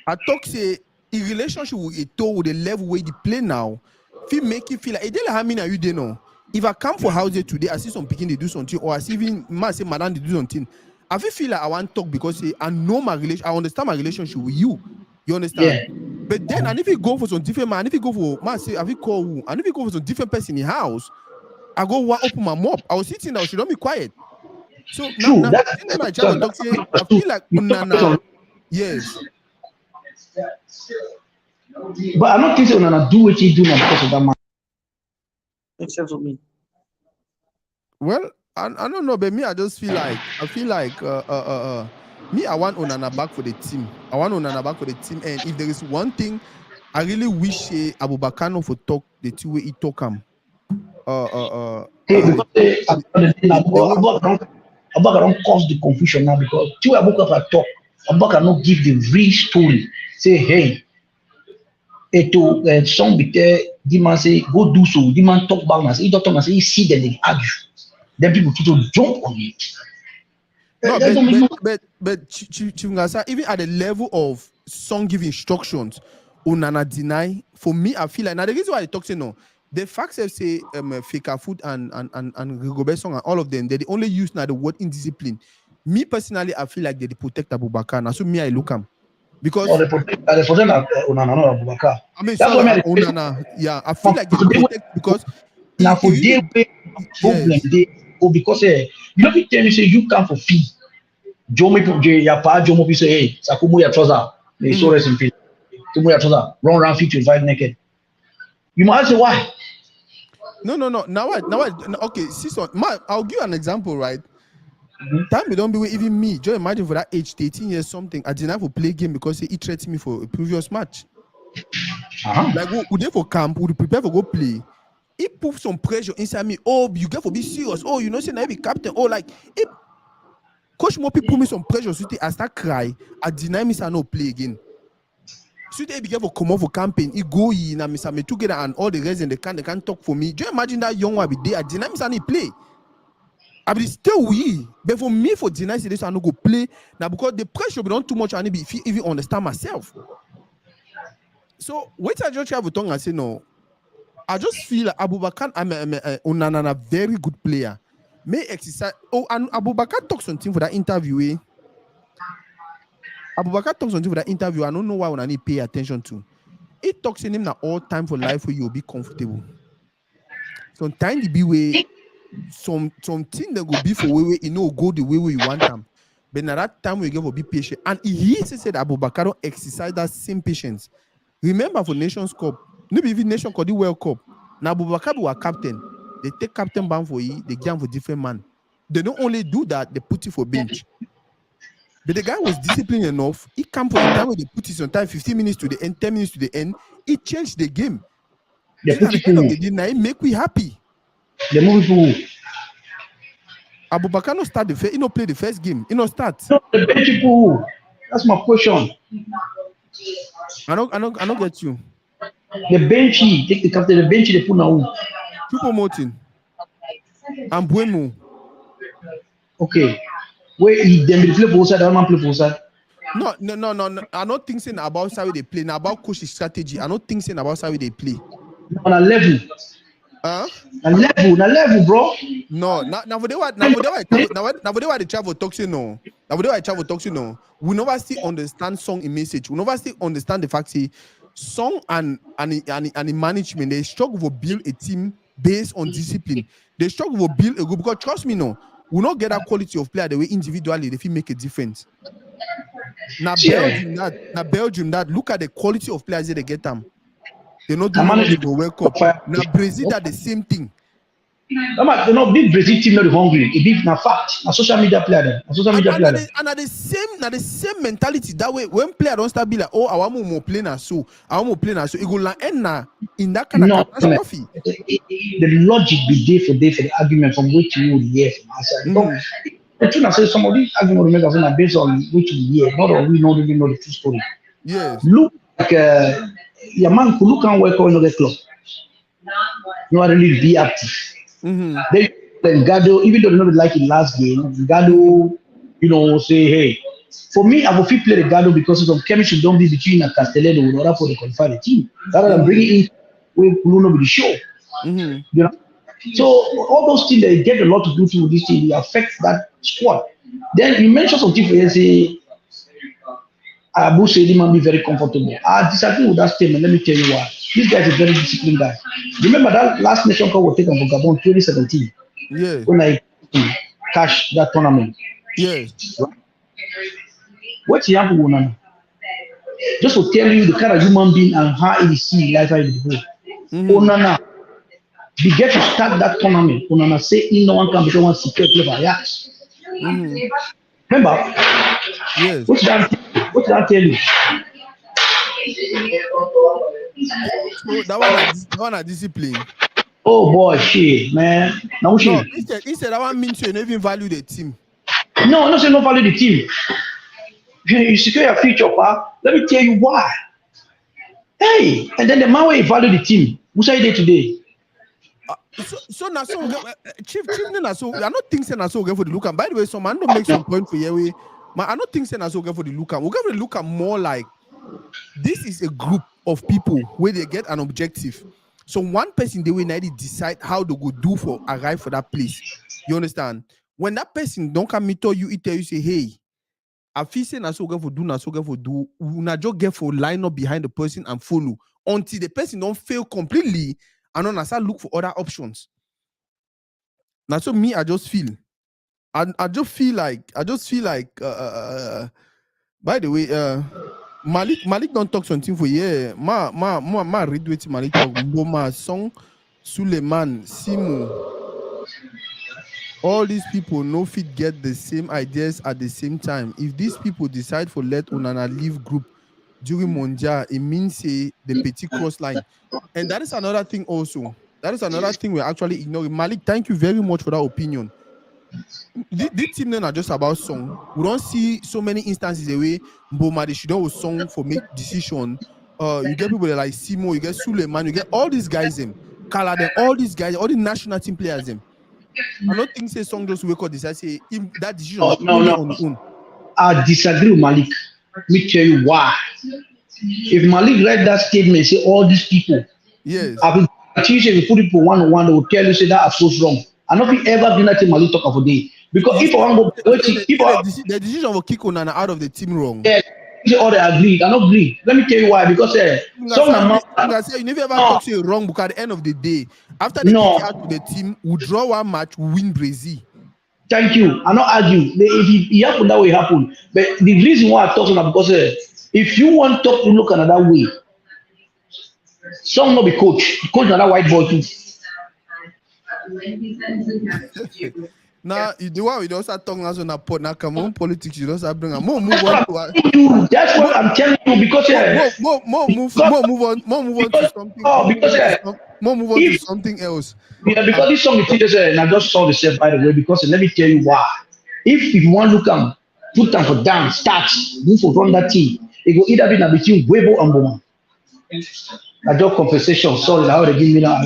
I talk say a relationship with a two with the level where they play now. If you make you feel like, how many are you there now? If I come for house day today, I see some picking they do something, or I see even man say madam they do something. I feel like I want to talk because say I know my relation, I understand my relationship with you. You understand? Yeah. But then, and if you go for some different man, if you go for man say, I will call who, and if you go for some different person in the house, I go open my mouth. I was sitting down, she don't be quiet. So now, True. That's then my child so will talk say, I too. feel like You talk about Onana, some- yes. but I don't think so Onana do what he do now because of that man. Except for me. Well, I don't know, but me, I just feel like me, I want Onana back for the team. I want Onana back for the team. And if there is one thing, I really wish Aboubakar for talk the two way he talk him. Because The Abubakar don't cause the confusion now because two Abubakar talk, Abubakar not give the real story. Say, hey, to some be there, the man say, go do so. The man talk back and say, he don't talk and say, he see them, they argue. Then people to jump on it. No, That don't make no but Chingasa, even at the level of song giving instructions, Onana deny. For me, I feel like now the reason why I talk to no, the facts have say Fika Food and Rigobert song and all of them, they only use now the word indiscipline. Me personally, I feel like they protect Aboubakar. Now, so me, I look him because or the protect Onana, not Abubakar. I mean, That's sorry, what I Onana, yeah, I feel now like they for them protect because now he for them really problem yes. they or because you know if tell me say you come for fee. Jomo ya pa Jomo say hey, Sakumu ya trouser. May so rest in peace. Sakumu ya trouser. Run around 55 naked. You might say why? No. Okay, season. I'll give you an example, right? Time don't be even me. Just imagine for that age, 18 years something. I didn't have to play game because he threatened me for a previous match. Like would they for camp, would prepare for go play. He put some pressure inside me. Oh, you get for be serious. Oh, you know, say now be captain. Oh, like if Coach Mopi put me some pressure, so I start cry. I deny me, I no play again. So they begin for come off for campaign. He go in and me together and all the rest and they can't talk for me. Do you imagine that young one be there? I deny me, I need play. I be still we, but for me for deny this I no go play now because the pressure be not too much. I need be even understand myself. So wait I just have a tongue and say no. I just feel like Aboubakar Onana a very good player. May exercise. Oh, and Aboubakar talk something for that interview. Aboubakar talks something for that interview. I don't know why I need pay attention to. He talks in him that all time for life where you'll be comfortable. Sometimes the be way something that will be for way you know go the way you want them. But now that time we get for be patient. And he said Aboubakar don't exercise that same patience. Remember for Nations Cup, maybe even Nation Cup, the World Cup. Now Aboubakar was captain. They take captain ban for you, they give him for different man. They don't only do that, they put it for bench. But the guy was disciplined enough. He came for the time when they put it on time, 15 minutes to the end, 10 minutes to the end. He changed the game. They So put at the it end of to the day, now he make we happy. they move it to Aboubakar no start the first, he no play the first game. He no start. no, the bench people. That's my question. I don't get you. The benchy, take the captain, the benchy they put now. Triple Motin and Buemo. Okay. Where he then they play for outside, that man play for outside. No. I'm not thinking about how they play. Now about coach's strategy. I'm not thinking about how they play. On a level. Huh? A level, bro. No, now for the what the travel toxin no. Now for the what travel toxin no. We never still understand song in message. We never still understand the fact say song and the management they struggle to build a team based on discipline. They struggle to build a group because trust me no, we not get that quality of player the way individually they feel make a difference. Now Belgium that look at the quality of players they get them. They not do well for World Cup. Now Brazil that the same thing. Big Brazil team not hungry. It big na fact. A social media player them. A social And media and player at them. the, and at the same mentality that way when player don't start be like, oh, I want more play na so, I want more play na so, it go like end na in that kind of No, catastrophe. the logic be day for the argument from which you would hear from outside. Because Mm-hmm. the truth I say some of these arguments we make are based on which we hear, not on we don't even know the true story. Yes. Look like your man could look and work on the club. Not really be active. Mm-hmm. Then Gado, even though they don't like it last game, Mm-hmm. Gado, say, hey, for me, I will feel play the Gado because of chemistry don't be between a Castellano in order for the qualify the team. Rather than Mm-hmm. bringing in we Bruno with the show. Mm-hmm. You know. So all those things they get a lot to do with this thing, they affect that squad. Then you mentioned something for you say Abu Saidi might be very comfortable. I disagree with that statement. Let me tell you why. This guy is a very disciplined guy. Remember that last nation cup was taken for Gabon 2017 Yeah. when I cash that tournament. Yes. What happened, Onana? Just to tell you the kind of human being and how he see life in the world. Mm-hmm. Onana, we get to start that tournament. Onana say no one can become one secret player. Yeah. Mm-hmm. Remember, Yes. what did I tell you? So that one are discipline. Oh boy, shit, man. Now No, shit. instead that one means you don't even value the team. No, I'm not saying no value the team. You secure your future, pa. Let me tell you why. Hey, and then the man will value the team. Who say day today? So now so chief na so I don't think say na so okay for the look. And by the way, some man don't make some point for you. I don't think say na so okay for the look. We get for the look more like this is a group of people where they get an objective. So one person they will need to decide how they go do for arrive for that place. You understand? When that person don't come meet you, it tell you say, hey, I feel say na so get for do, na so get for do. Una just get for line up behind the person and follow until the person don't fail completely and then I start look for other options. Now, so me, I just feel, I just feel like. By the way, Malik don't talk something for yeah. Ma read what Malik talk. Mboma, Song, Suleiman, Simo. All these people no fit get the same ideas at the same time. If these people decide for let Onana leave group during Mondial, it means say the petit cross line. And that is another thing also. That is another thing we're actually ignoring. Malik, thank you very much for that opinion. This team then are just about song. We don't see so many instances away. Mboma, they should always song for make decision. You get people like Simo, you get Suleiman, you get all these guys them, Kala them, all these guys, all the national team players them. I don't think say song just wake up decide say that decision Oh, is no, only no. on his own. I disagree with Malik. Let me tell you why. If Malik read that statement, say all these people, Yes. I will teach you if you put it for one on one, they will tell you say that approach wrong. I don't think ever been that thing Malik talk of a day. Because You if I say, want to go, if I the decision for kick Onana out of the team wrong. yeah, say all they agreed, I don't agree. Let me tell you why. Because some amount, You never ever no, talk say wrong because at the end of the day, after they kick no. you out to the team, we draw one match, we win Brazil. Thank you. I not argue. If it happen that way, happen. But the reason why I talk about because if you want to look another way, some not be coach. Coach another white boy too. Now the one we don't start talking as on a pot now come on politics, you don't start bring more move That's on what to I'm telling you. That's what more I'm telling you because because more move on to because something because more move on to if something else. yeah, Um, because this song is serious and I just saw the self by the way because let me tell you why. If you want to look am put them for down, start, move for run that team. It go either be na between Webo and Boma. I just compensation. Sorry, now they give me now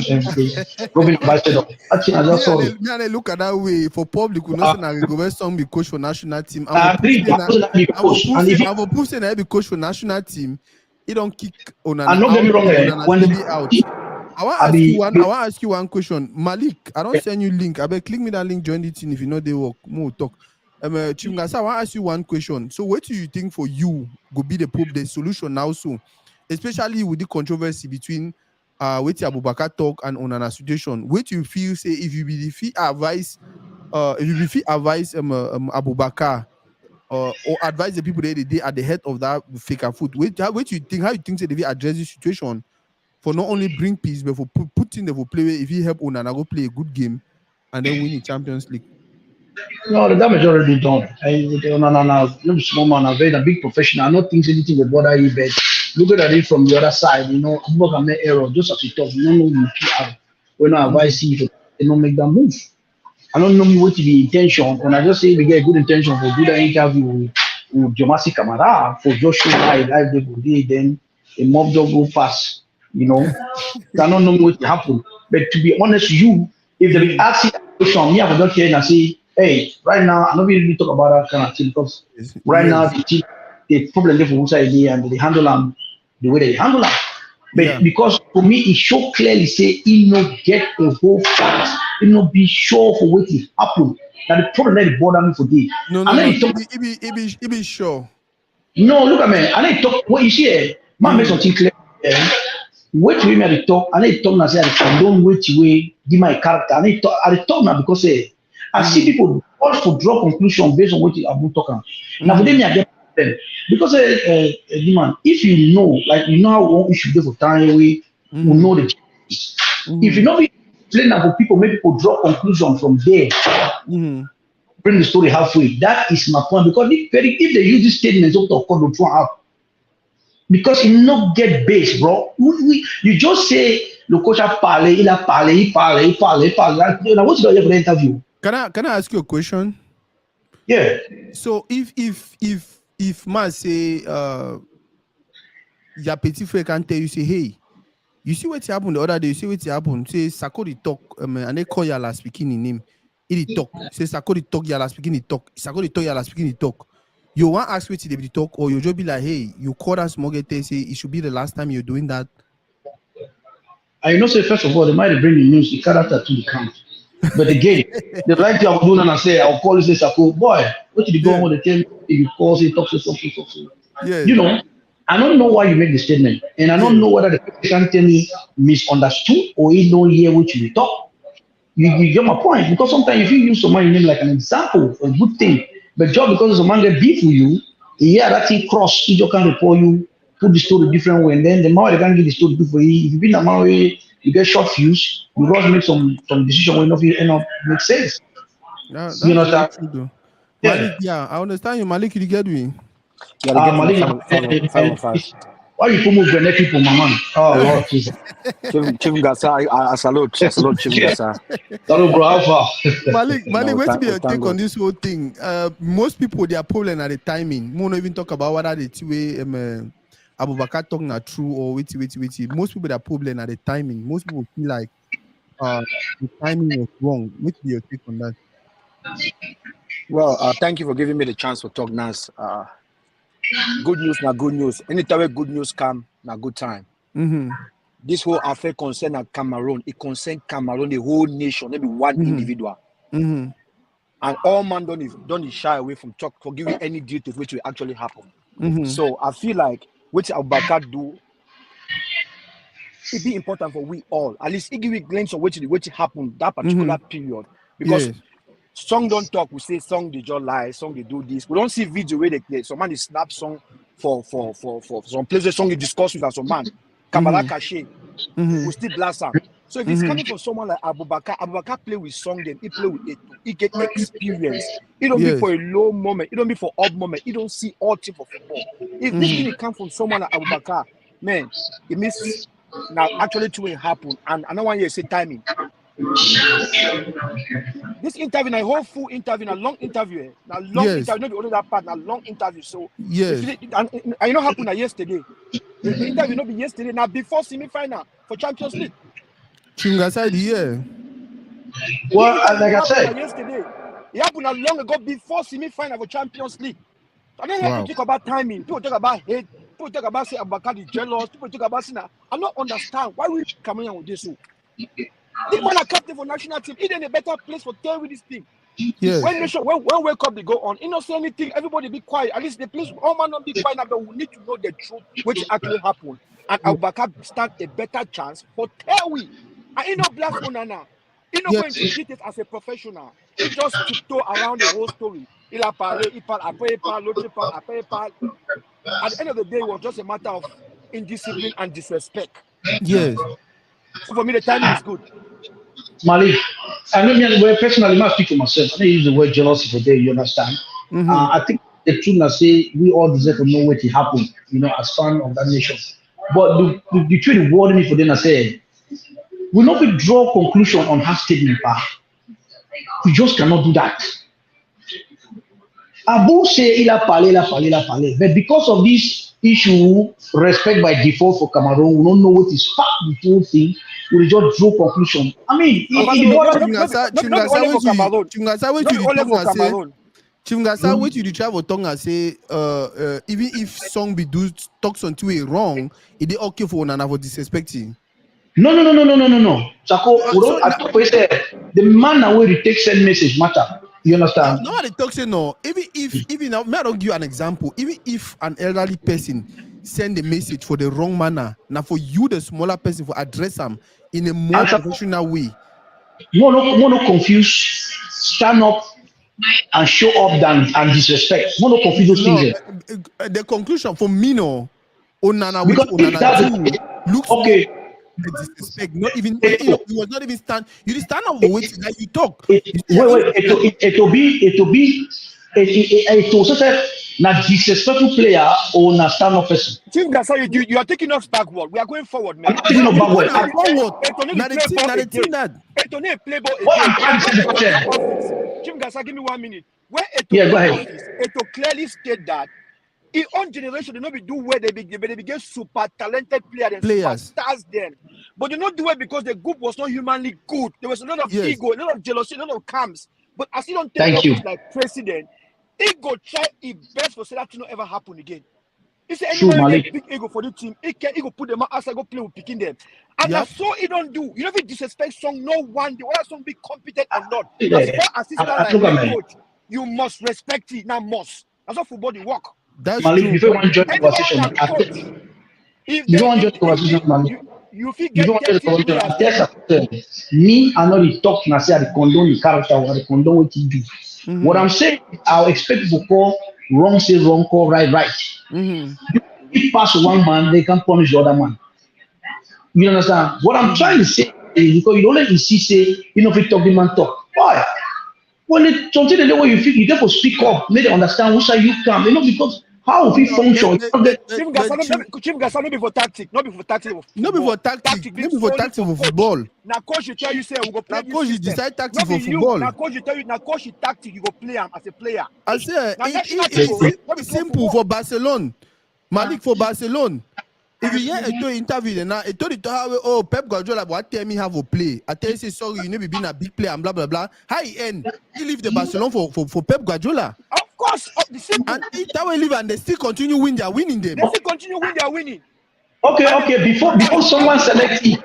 Robin Ambassador. Actually, I just sorry. me and I look at that way for public. We know say na go some be coach for national team. I'm I a proof agree. say I na wasn't be coach, and if you, I'm a proof say na be coach for national team. He don't kick and Onana don't get out me wrong, and Onana when steady out. I be, I want to ask you one question. Malik, I don't send you link. I bet click me that link, join the team if you know they work. More talk. Chief Ngasa, I want to ask you one question. So what do you think for you go be the solution now so? Especially with the controversy between with Abubakar talk and Onana situation. What do you feel say if you be the fee advice if you be fee advice Abubakar or advise the people that they at the head of that faker foot. What you think how you think say they address this situation for not only bring peace, but for putting the for play if he help Onana go play a good game and then win the Champions League. No, the damage already done. No, small man, a very big professional. I don't think anything will bother you, but look at it from the other side. Abubakar made error. Just as you talk, you don't know you PR. When I advise you, they don't make that move. I don't know me what to be intention. And I just say we get good intention for do that interview with Jomasi Kamara for just show live they go there, then a mob job go fast. I don't know what will happen. But to be honest with you, if they be asking that question, me I will not care and say, hey, right now I don't really talk about that kind of thing because right now Yes. the problem there for Musa idea and they handle them the way they handle them. But Yeah. because for me, it show clearly say he no get a whole fact, he no be sure for what will happen. Now the problem that bother me for this. No. And then He be sure. no, look at me. And then talk what you see. Man, make something clear. Wait till me at the talk, and I talk now say I don't wait till we give my character. And I talk now because I see people also draw conclusion based on what you have been talking. Now for them, I get them because man, if you know, like you know how one issue go for time we know the. If you know be explain that for people, make people draw conclusion from there. Bring the story halfway. That is my point because if they use this statement to call the draw out. Because he not get base, bro. You just say le coach a parlé, il a parlé, il parle. Now what's the other interview? Can I ask you a question? Yeah. So if man say your petit frère can tell you say, hey, you see what happened the other day, you see what happened, say Sakori talk and they call Yala speaking in him. He talk. Say Sakori talk, Yala speaking he talk. Sakori talk, Yala speaking he talk. You want to ask what they talk, or you just be like, hey, you call us Mogete, say it should be the last time you're doing that. I say first of all, they might bring the news, the character to the camp. But again, the right thing I will do and I say, I'll call you say Sako, boy, what did you go on with the tell you call say talk so. Yeah. I don't know why you make the statement. And I don't know whether the person can tell me misunderstood or he don't hear what you talk. You get my point. Because sometimes if you use somebody's name like an example, a good thing, but just because someone get beef with you, that thing cross, he just can report you, put the story different way, and then the more they can get the story good for you. If you been a man way, you get short fuse, you just make some decision where nothing end up make sense. That's You know very that? true though. Yeah. Malik, yeah, I understand you, Malik. You get me? Yeah, Malik, 5 why you put more Benin people, my man? Oh Lord Jesus. Chief Gasa, I salute Chief Gasa. Hello, bro, how far? Malik, what's your thank take on God. this whole thing? Most people their problem at the timing. We don't even talk about whether the way Aboubakar talking are true or wait. Most people their problem at the timing. Most people feel like the timing was wrong. What's your take on that? Well, thank you for giving me the chance to talk, Nas. Good news, na good news. Anytime good news come, na good time. This whole affair concern Cameroon. It concern Cameroon, the whole nation, maybe one individual. And all man don't shy away from talk for giving any details which will actually happen. So I feel like what Aboubakar do, it be important for we all. At least it give a glimpse of what happened that particular period. Because song don't talk, we say song they just lie, song they do this. We don't see video where they play. Some man they snap song for some places, song they discuss with some man. Kamala Kache, we still blast them. So if it's coming from someone like Aboubakar play with song them, he play with it, he get experience. It don't be for a low moment, it don't be for up moment, it don't see all type of football. If this thing come from someone like Aboubakar, man, it means now actually two will happen. And I don't want you to say timing. This interview, a whole full interview, a long interview, interview, not the only that part, a long interview. So and you know happened yesterday. The interview not be yesterday, now before semi-final for Champions League. Chungasa, yeah. Well, like I said, yesterday, it happened long ago before semi-final for Champions League. I don't have to talk about timing. People talk about hate. People talk about say Aboubakar is jealous. People talk about saying I don't understand why we coming on with this. This man are captain for national team. He in a better place for tell with this thing. Yes. When World Cup they go on, you don't say anything. Everybody be quiet. At least the place all man not be quiet now, but we need to know the truth which actually happened. And Aboubakar stand a better chance for tell we. And he not blast Onana. He not going to treat it as a professional. He just tiptoe around the whole story. Il a parlé, il parle, après il parle, l'autre parle, après il parle. At the end of the day, it was just a matter of indiscipline and disrespect. Yes. So for me, the timing is good. Malik, I mean, well, personally, I must speak for myself. I don't use the word jealousy for there. You understand? I think the truth I say we all deserve to know what happened. As fan of that nation. But the truth worried me for them. I say we not be draw conclusion on her statement. We just cannot do that. Abu say il a parlé. But because of this issue, respect by default for Cameroon, we don't know what is fact with the whole thing. We just draw conclusion. I mean, Chimgasa, what you travel Tonga say, even if song be do talks on two way wrong, it is okay for Onana for disrespecting. No. Chako, I talk for the man that will take send message matter. You understand? No, they talk say no. Even now, may I don't give you an example. Even if an elderly person send a message for the wrong manner, now for you, the smaller person, for address them in a more professional way. More no confuse, stand up and show up and disrespect. More no confuse those things. The conclusion for me, no, Onana, which Onana looks okay. Disrespect, not even you was not even stand. You didn't stand up the way that you talk. It will say na disrespectful player or na stand up person. Chief Gasa, you are taking us backward. We are going forward, man. I'm taking us backward. Now the thing that Etone play ball again. Chief Gasa, give me 1 minute. Where Etone go ahead. Eto clearly state that in own generation, they not be do where they became super talented players. Stars then. But they not do it because the group was not humanly good. There was a lot of ego, a lot of jealousy, a lot of camps. But as you don't take office like president, ego try his best for that to not ever happen again. If anybody get big ego for the team, it go put them outside, go play with picking them. And that's so he don't do. You know, if you disrespect song, no one day, whether song be competent or not. As far as assistant like coach, you must respect it. Now must. That's how football they work. That's Malik, true. if you want to join the conversation, you feel get me, I know the talk and I say I condone the character or I condone what you do. What I'm saying, I'll expect people to call wrong, say wrong, call right. If pass one man, they can punish the other man. You understand? What I'm trying to say is because you don't let me see say, if you talk, the man talk. Why? When it's something the way you feel, you therefore speak up, make them understand which side you come. Because how if you function? Chief Gasa, not before tactic, not before tactic. Not before tactic for football. Now coach you tell you say we go play. Now coach you decide tactic for football. Now coach you tell you now coach you tactic you go play him as a player. I say it's simple for Barcelona. Malik for Barcelona. If you hear a interview now, it told how Pep Guardiola what tell me how to play. I tell you say sorry, you never been a big player and blah blah blah. High end, he leave the Barcelona for Pep Guardiola. Of course, the simple. And that way leave and they still continue winning. They're winning them. They still continue winning. They're winning. Okay. Before someone selecting,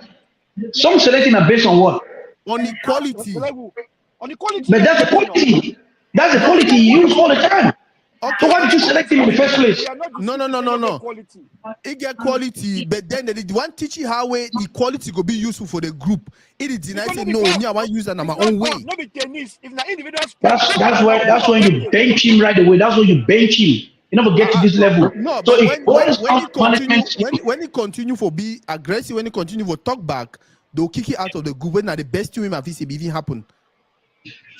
some selecting are based on what? On equality. On equality. But that's the quality. That's the quality you use all the time. Okay. So why did you select him in the first place? No. It get quality, but then the one teaching how way the quality go be useful for the group. It is denied say no, me I want to use that on my own way. No be tennis. If na individual that's when you bench him right away. That's when you bench him. You never get to this level. No, so but when he continue for be aggressive, when he continue for talk back, they'll kick it out of the group. When the best team have even happen.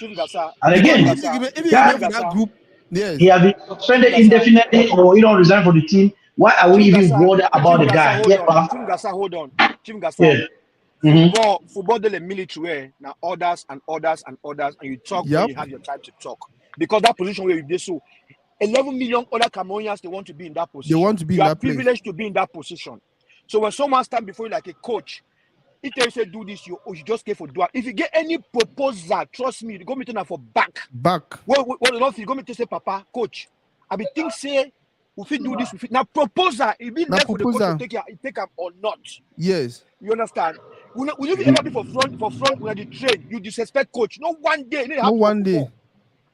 And again, if you that group. Yes. He has been suspended indefinitely or he don't resign for the team. Why are we even bothered about the guy? Hold on. Team Gasa. Football the military now orders, and you talk when you have your time to talk. Because that position where you do so 11 million other Cameroonians they want to be in that position. They want to be you in are that place. privileged to be in that position. So when someone stand before you like a coach, he tell you say do this, you just care for do it. If you get any proposal, trust me, you go meet for back. What enough you go meet say, Papa, coach, I be think say if we do this, now proposal, it be left for the coach to take up or not. Yes. You understand? Will you ever be for front when the train, you disrespect coach. No one day.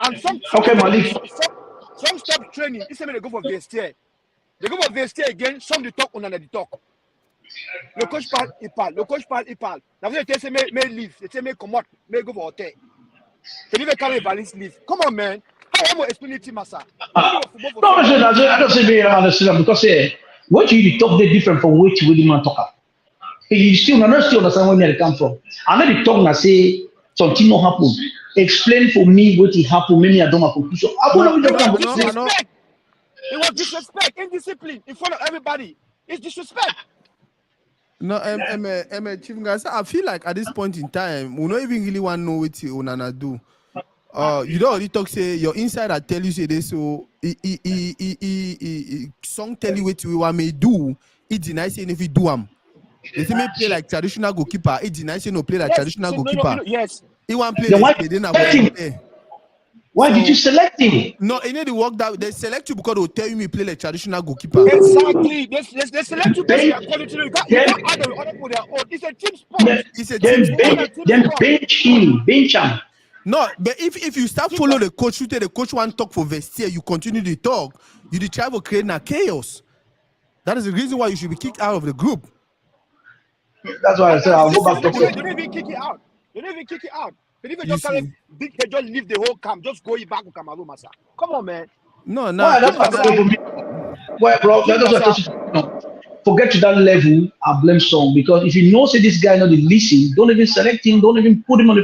And some stop training. It's they go for vestiaire. They go for vestiaire again, some they talk on the talk. Le coach parle, il parle. Now vous say may leave, they say may come out, may go for hotel. Can you carry valise leave? Come on, man. How am I explaining to Massa? I don't say very understand because what you talk they different from what you really want to talk. You still understand where they come from. I know the talk na say something not happen. Explain for me what it happened. Maybe I don't have conclusion. I will not It was just come. disrespect. It was disrespect, indiscipline in front of everybody. It's disrespect. No, Chief guys, I feel like at this point in time, we don't even really want to know what Onana do. You don't already talk say your insider tell you say this, so song tell you what we want me do. It denies saying if you do they say me play like traditional goalkeeper. It denies saying no play like traditional goalkeeper. Yes. He want play Then like then why did you select him? No, in the work that they select you because they'll tell you me play like traditional goalkeeper. Exactly. They select you because you are quality. You can't add the other people their own. It's a team sport. It's a team sport. Then bench him. No, but if you start follow the coach, you tell the coach one talk for vestiaire, you continue to talk, you try to create a chaos. That is the reason why you should be kicked out of the group. That's why I said I'll go back to They don't even kick it out. But if you just big head, just leave the whole camp, just go back to Cameroon, Masa. Come on, man. No. That's what for me. Well, bro, forget to that level. I blame Song because if you know say this guy not listen, don't even select him, don't even put him on the.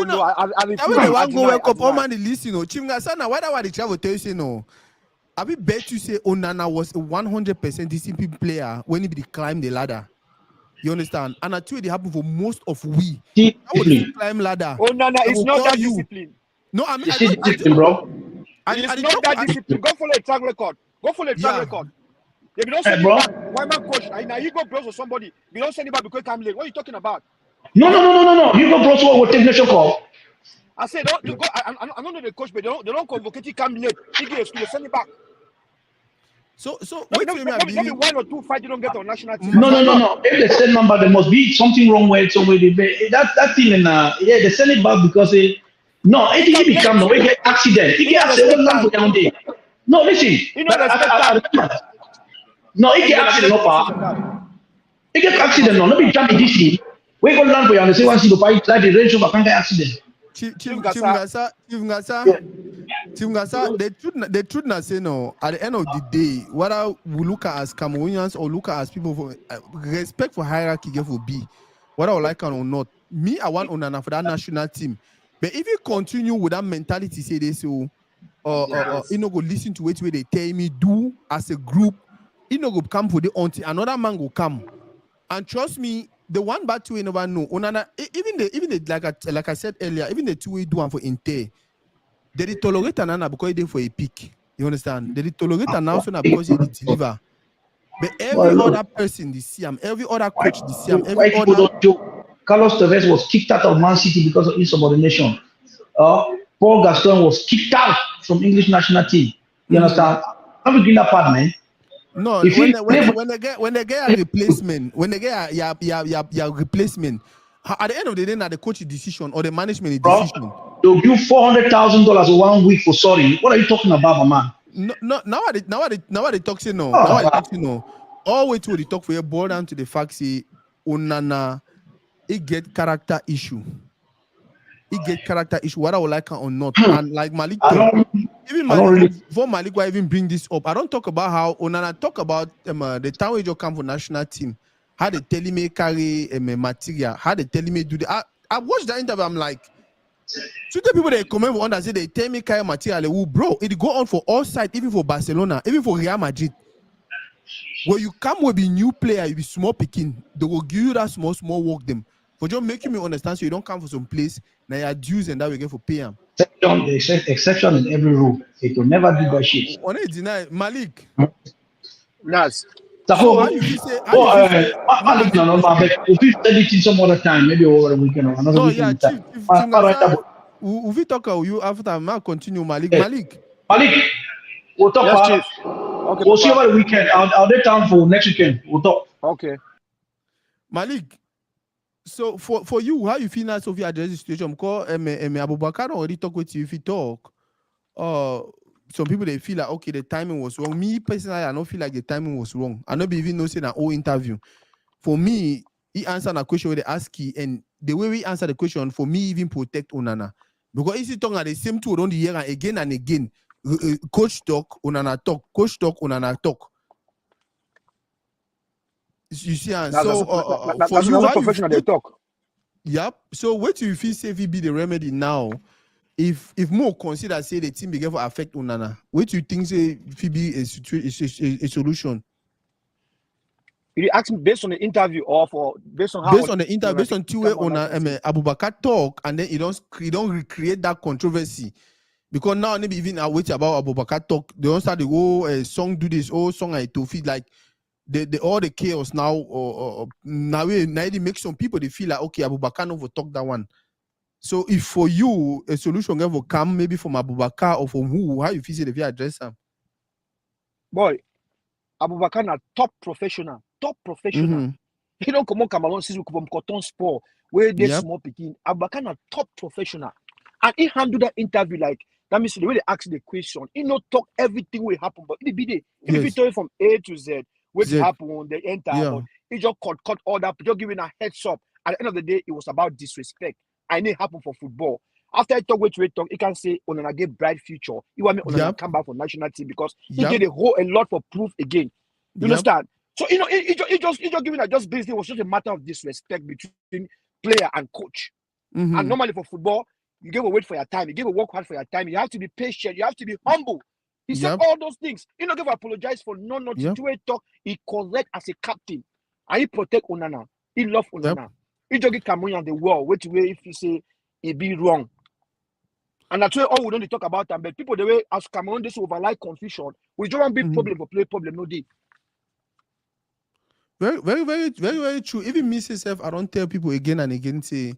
No. I want to wake up all man listen. Chimgasana, why they travel tell you say no? I will bet you say Onana was a 100% disciplined player when he climbed the ladder. You understand? And I tell you, it happened for most of we. I would climb ladder. Onana is not that discipline. No, I mean, discipline, bro. It's not that discipline. Go follow a track record. If you don't send it back, why man coach? Now you go bros with somebody. You don't send it back because I'm late. What are you talking about? No. You go bros will take nation call. I said don't go. I'm not the coach, but they don't convoke it. Come late. They send it back. So wait maybe 1 or 2 fights you don't get on national team. No. If they send number, there must be something wrong with somewhere. That thing in they send it back because it become no. It get accident. It get accident for down there. No, listen. No, it get accident no pa. It get accident no. No be jam in this thing. We go land for you and say once you go fight like the range over can't get accident. Chief Ngasa, the truth not say no. At the end of the day, whether we look at as Cameroonians or look at as people for respect for hierarchy for be, whether I like it or not. Me, I want Onana for that national team. But if you continue with that mentality, say this, so you know, go listen to what they tell me do as a group. You know, go come for the auntie. Another man will come, and trust me. The one bad two we never know. Onana, even the like I said earlier, even the two we do one for Inte, they tolerate Onana because they for a pick. You understand? They tolerate Onana because they deliver. But every other person they see him, every other coach they see him, every other. Don't joke. Carlos Tevez was kicked out of Man City because of insubordination. Paul Gaston was kicked out from English national team. You understand? I'm doing that part, man. No, when they get a replacement, when they get a replacement, at the end of the day, now the coach's decision or the management decision. They'll give $400,000 1 week for sorry. What are you talking about, my man? No, now they talk say no. Now they talk say no. All way to the talk for you boil down to the fact say Onana, it get character issue. Whether I would like it or not. And like Malik before Malik will even bring this up, I don't talk about how Onana talk about the time we just come for national team, how they tell me carry material, how they tell me do the. I watched that interview, I'm like, so the people they comment on that say they tell me carry material, bro, it go on for all sides, even for Barcelona, even for Real Madrid. Where you come with a new player, you be small picking, they will give you that small work them. For just making me understand so you don't come for some place, now your dues and that we get for pay them. Exception in every rule. It will never do that shit. On it deny Malik. Nice. So how you say? Malik, no, but if you study it some other time, maybe over the weekend or another weekend. If we talk about you after, I'll continue Malik. Malik, we'll talk about. Okay, we'll see over the weekend. I'll get time for next weekend. We'll talk. Okay. Malik. So for you, how you feel now, Sophie, address the situation? Because Aboubakar already talk with you. If you talk, some people they feel like okay, the timing was wrong. Me personally, I don't feel like the timing was wrong. I don't even know say that whole interview. For me, he answered a question where they ask you, and the way we answer the question, for me, even protect Onana. Because if you talk at the same two around the year again and again, coach talk, Onana talk, coach talk, Onana talk. You see, and so for you, professional they talk. Yep. So what do you feel say if it be the remedy now? If more consider say the team begin to affect Onana, what do you think say if it be a solution? You ask me based on the interview or based on how Based on the interview, based on two way Aboubakar talk, and then you don't recreate that controversy. Because now maybe even I wait about Aboubakar talk, they don't start the whole song do this, whole song I to feed like the all the chaos now now it makes some people they feel like okay, Aboubakar never talk that one. So if for you a solution ever come maybe from Aboubakar or from who, how you feel say if you address them? Boy, Aboubakar na top professional. Mm-hmm. He don't come on Cameroon since we come from Cotton Sport where they Yep. small picking. Aboubakar na top professional. And he handled that interview like that means the way they ask the question, he not talk everything will happen, but it be there. If he tell you from A to Z, what happen, they enter, but he just cut all that, just giving a heads up. At the end of the day, it was about disrespect. And it happened for football. After I talk, he can say Onana get bright future. He want me Onana come back for national team because he get a lot for proof again. You understand? So he just giving that just basically was just a matter of disrespect between player and coach. Mm-hmm. And normally for football, you give a wait for your time, you give a work hard for your time, you have to be patient, you have to be humble. He said all those things. He not give apologize for nothing. To talk, he correct as a captain. And he protect Onana. He love Onana. He just get Cameroonian the world. Wait if he say he be wrong. And that's why all we don't talk about them. But people the way as Cameroon this overlay confusion, we don't be problem for play problem no day. Very, very, very, very, very true. Even me myself, I don't tell people again and again say,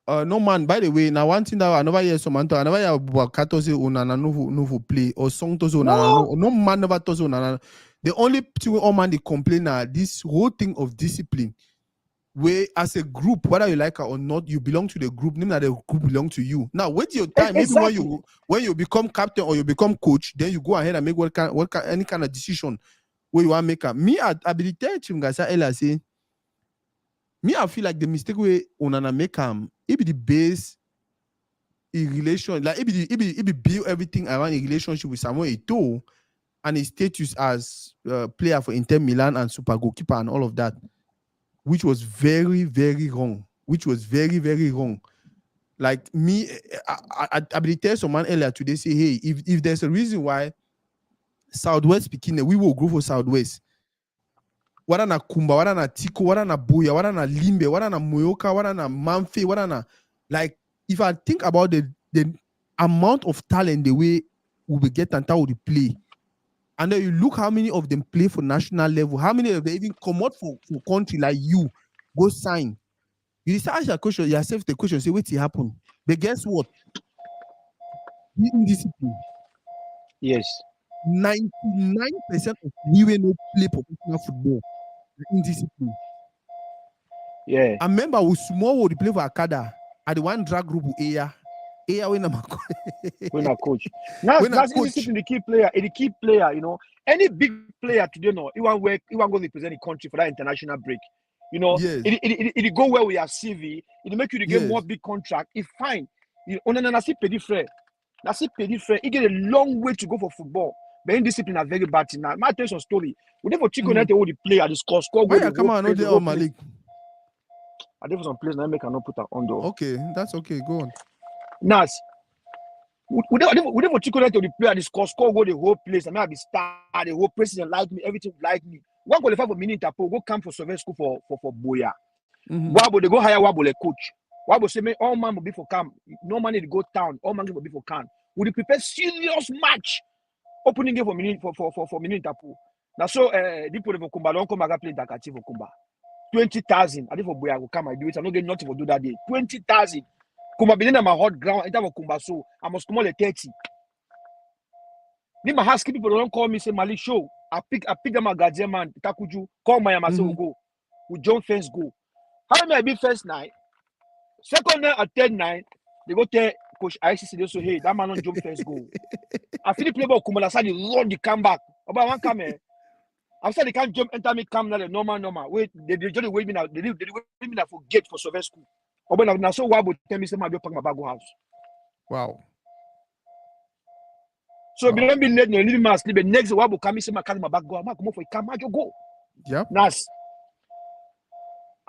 no man. By the way, now one thing that I never hear someone talk, I never hear Aboubakar say Onana no for play or song to say Onana no man never to say Onana. The only thing all man they complain are this whole thing of discipline. Where as a group, whether you like it or not, you belong to the group. Name that the group belong to you. Now, wait your time. Exactly. Maybe when you become captain or you become coach, then you go ahead and make any kind of decision where you want to make up. Me, I be the team guys. I say, me, I feel like the mistake where Onana make it be the base in relation, like it be build everything around a relationship with Samuel Eto'o and his status as player for Inter Milan and super goalkeeper and all of that. Which was very, very wrong. Which was very, very wrong. Like me, I will tell someone earlier today, say, hey, if there's a reason why Southwest speaking, we will go for Southwest. Whether na Kumba, whether na Tiko, whether na Boya, whether na Limbe, whether na Moyoka, whether na Manfe, whether na like if I think about the amount of talent the way we will get and how we play. And then you look how many of them play for national level, how many of them even come out for country like you, go sign. You decide ask your question, yourself the question, say, wait, it happen. But guess what? Be indiscipline. Yes. 99% of women who play professional football are indiscipline. Yeah. I remember with small would play for Akada at the one drag group Aya when I'm a coach. Now that's indiscipline the key player. The key player, you know. Any big player today, no, he want work, he want go represent the country for that international break. You know, it go well with your CV, it make you to get more big contract. It's fine. Onana see pedi frère. That's it pedi frère. He get a long way to go for football. But indiscipline are very bad thing. Now, my tell you some story. We never Chico United all the player, the score why you come on not there on my league? I did for some place now make I not put her on though. Okay, that's okay. Go on. Nas. We never Chico United the player, the score go the whole place. I mean I be star, the whole president like me, everything like me. One qualify for mini Interpol, go camp for survey school for Boya. Wabo they go hire Wabo the coach. Wabo say me all man will be for camp. No money to go town. All man will be for camp. We prepare serious match. Opening game for mini Interpol. Now so people for Kumba don't come and play Dakati for Kumba. 20,000. I did for Boya will come and do it. I don't get nothing for do that day. 20,000. Kumba be in my hot ground. Enter for Kumba so I must come all the 30. Ni my husky people don't call me say Malik show. I pick them a guardian man. Takuju call my Yamasa go. We John first go. How many I be first night? Second night or third night, they go tell Coach ICC they say, hey, that man on jump first goal. I feel the play ball Kumala side, run the comeback. About one come here. I said they can't jump enter me come now the normal. Wait, they just wait me now. They wait me now for gate for survey school. But now so Wabo tell me say my pack my bag go house. Wow. So be don't be late no leave me sleep. Next Wabo come say my carry my bag go. I'm come for come I just go. Yep. Nas.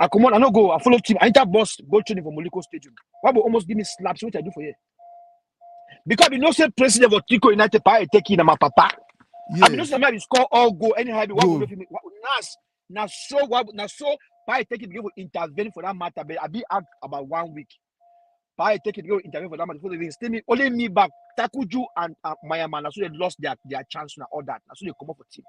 I come on, I no go. I follow team. I enter bus, go training for Moliko Stadium. Why will almost give me slaps? What I do for you? Because we no say president of Tico United Power taking my papa. Yes. I mean, no say maybe score all go anyhow. Why would you now so Power taking to intervene for that matter? But I be out about 1 week. Power taking to intervene for that matter. Before they still me only me back. Takuju and Mayama. So they lost their chance and all that. So they come up for team.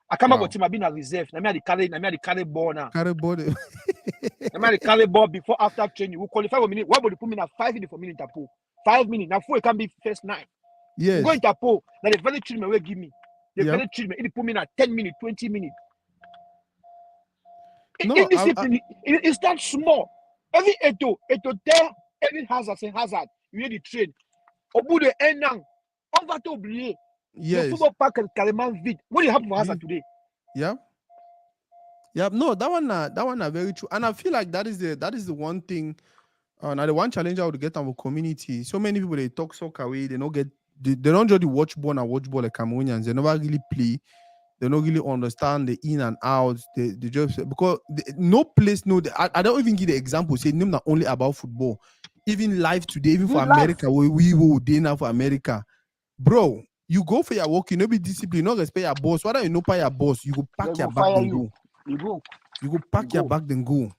I come up with team. I been a reserve. I mean, I carry ball now. Carry ball. I mean, carry ball before after training. We qualify for minute. Why would you put me in 5 minutes for minute Interpol? 5 minutes. Now 4 it can be first 9. Yes. You go Interpol. Now the very treatment will give me. The very treatment. It put me in 10 minutes, 20 minutes. No, indiscipline. It's that small. Every eto there. Every hazard say hazard. You need to train. Au bout de 1 an, on va t'oublier. Yes. Le football park est carrément vide. What do you have for hazard today? Yeah. Yeah. No, that one are very true. And I feel like that is the one thing. Now the one challenge I would get our community. So many people they talk soccer away. They don't just watch ball like Cameroonians. They never really play. They don't really understand the in and out. They just because no place I don't even give the example. Say name not only about football. Even life today, even for America, we will dinner for America, bro. You go for your work, you know, be disciplined, not respect your boss. Whether you know by your boss, you go pack your bag then go. You go pack your bag then go.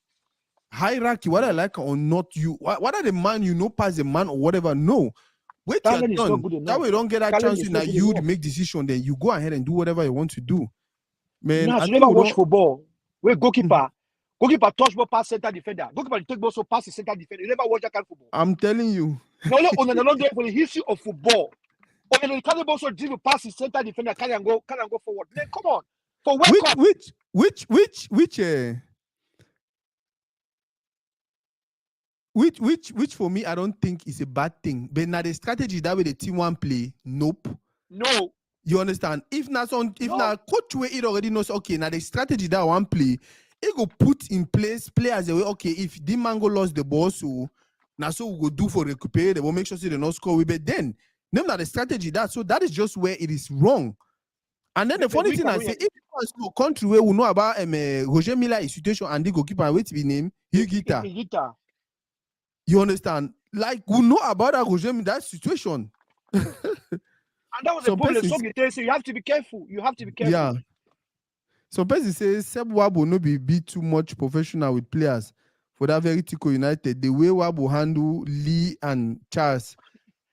Hierarchy, whether I like or not, you whether the man you know pass the man or whatever. No, wait your turn. That way you don't get that chance in that you to make decision. Then you go ahead and do whatever you want to do. Man, I never watch football. Where goalkeeper touch ball pass center defender. Goalkeeper take ball so pass the center defender. You never watch that kind of football. I'm telling you. No, Onana don't do it for the history of football. Onana carry ball so dribble pass the center defender, carry and go forward. Man, come on. For which for me I don't think is a bad thing. But now the strategy that way the team one play, nope. No. You understand? If now coach way it already knows okay, now the strategy that one play, it go put in place players the way okay, if the Mango lost the ball, so now so we go do for recuperate, they will make sure they don't score. But then name that the strategy that is just where it is wrong. And then the funny thing I say, if it was no country where we know about Roger Miller situation and the goalkeeper, wait to be named Higuita. You understand? Like we know about that Roger Miller situation. And that was the problem. So you have to be careful. Yeah. Some person says Seb Wabo no be too much professional with players for that very Tico United. The way Wabo handle Lee and Charles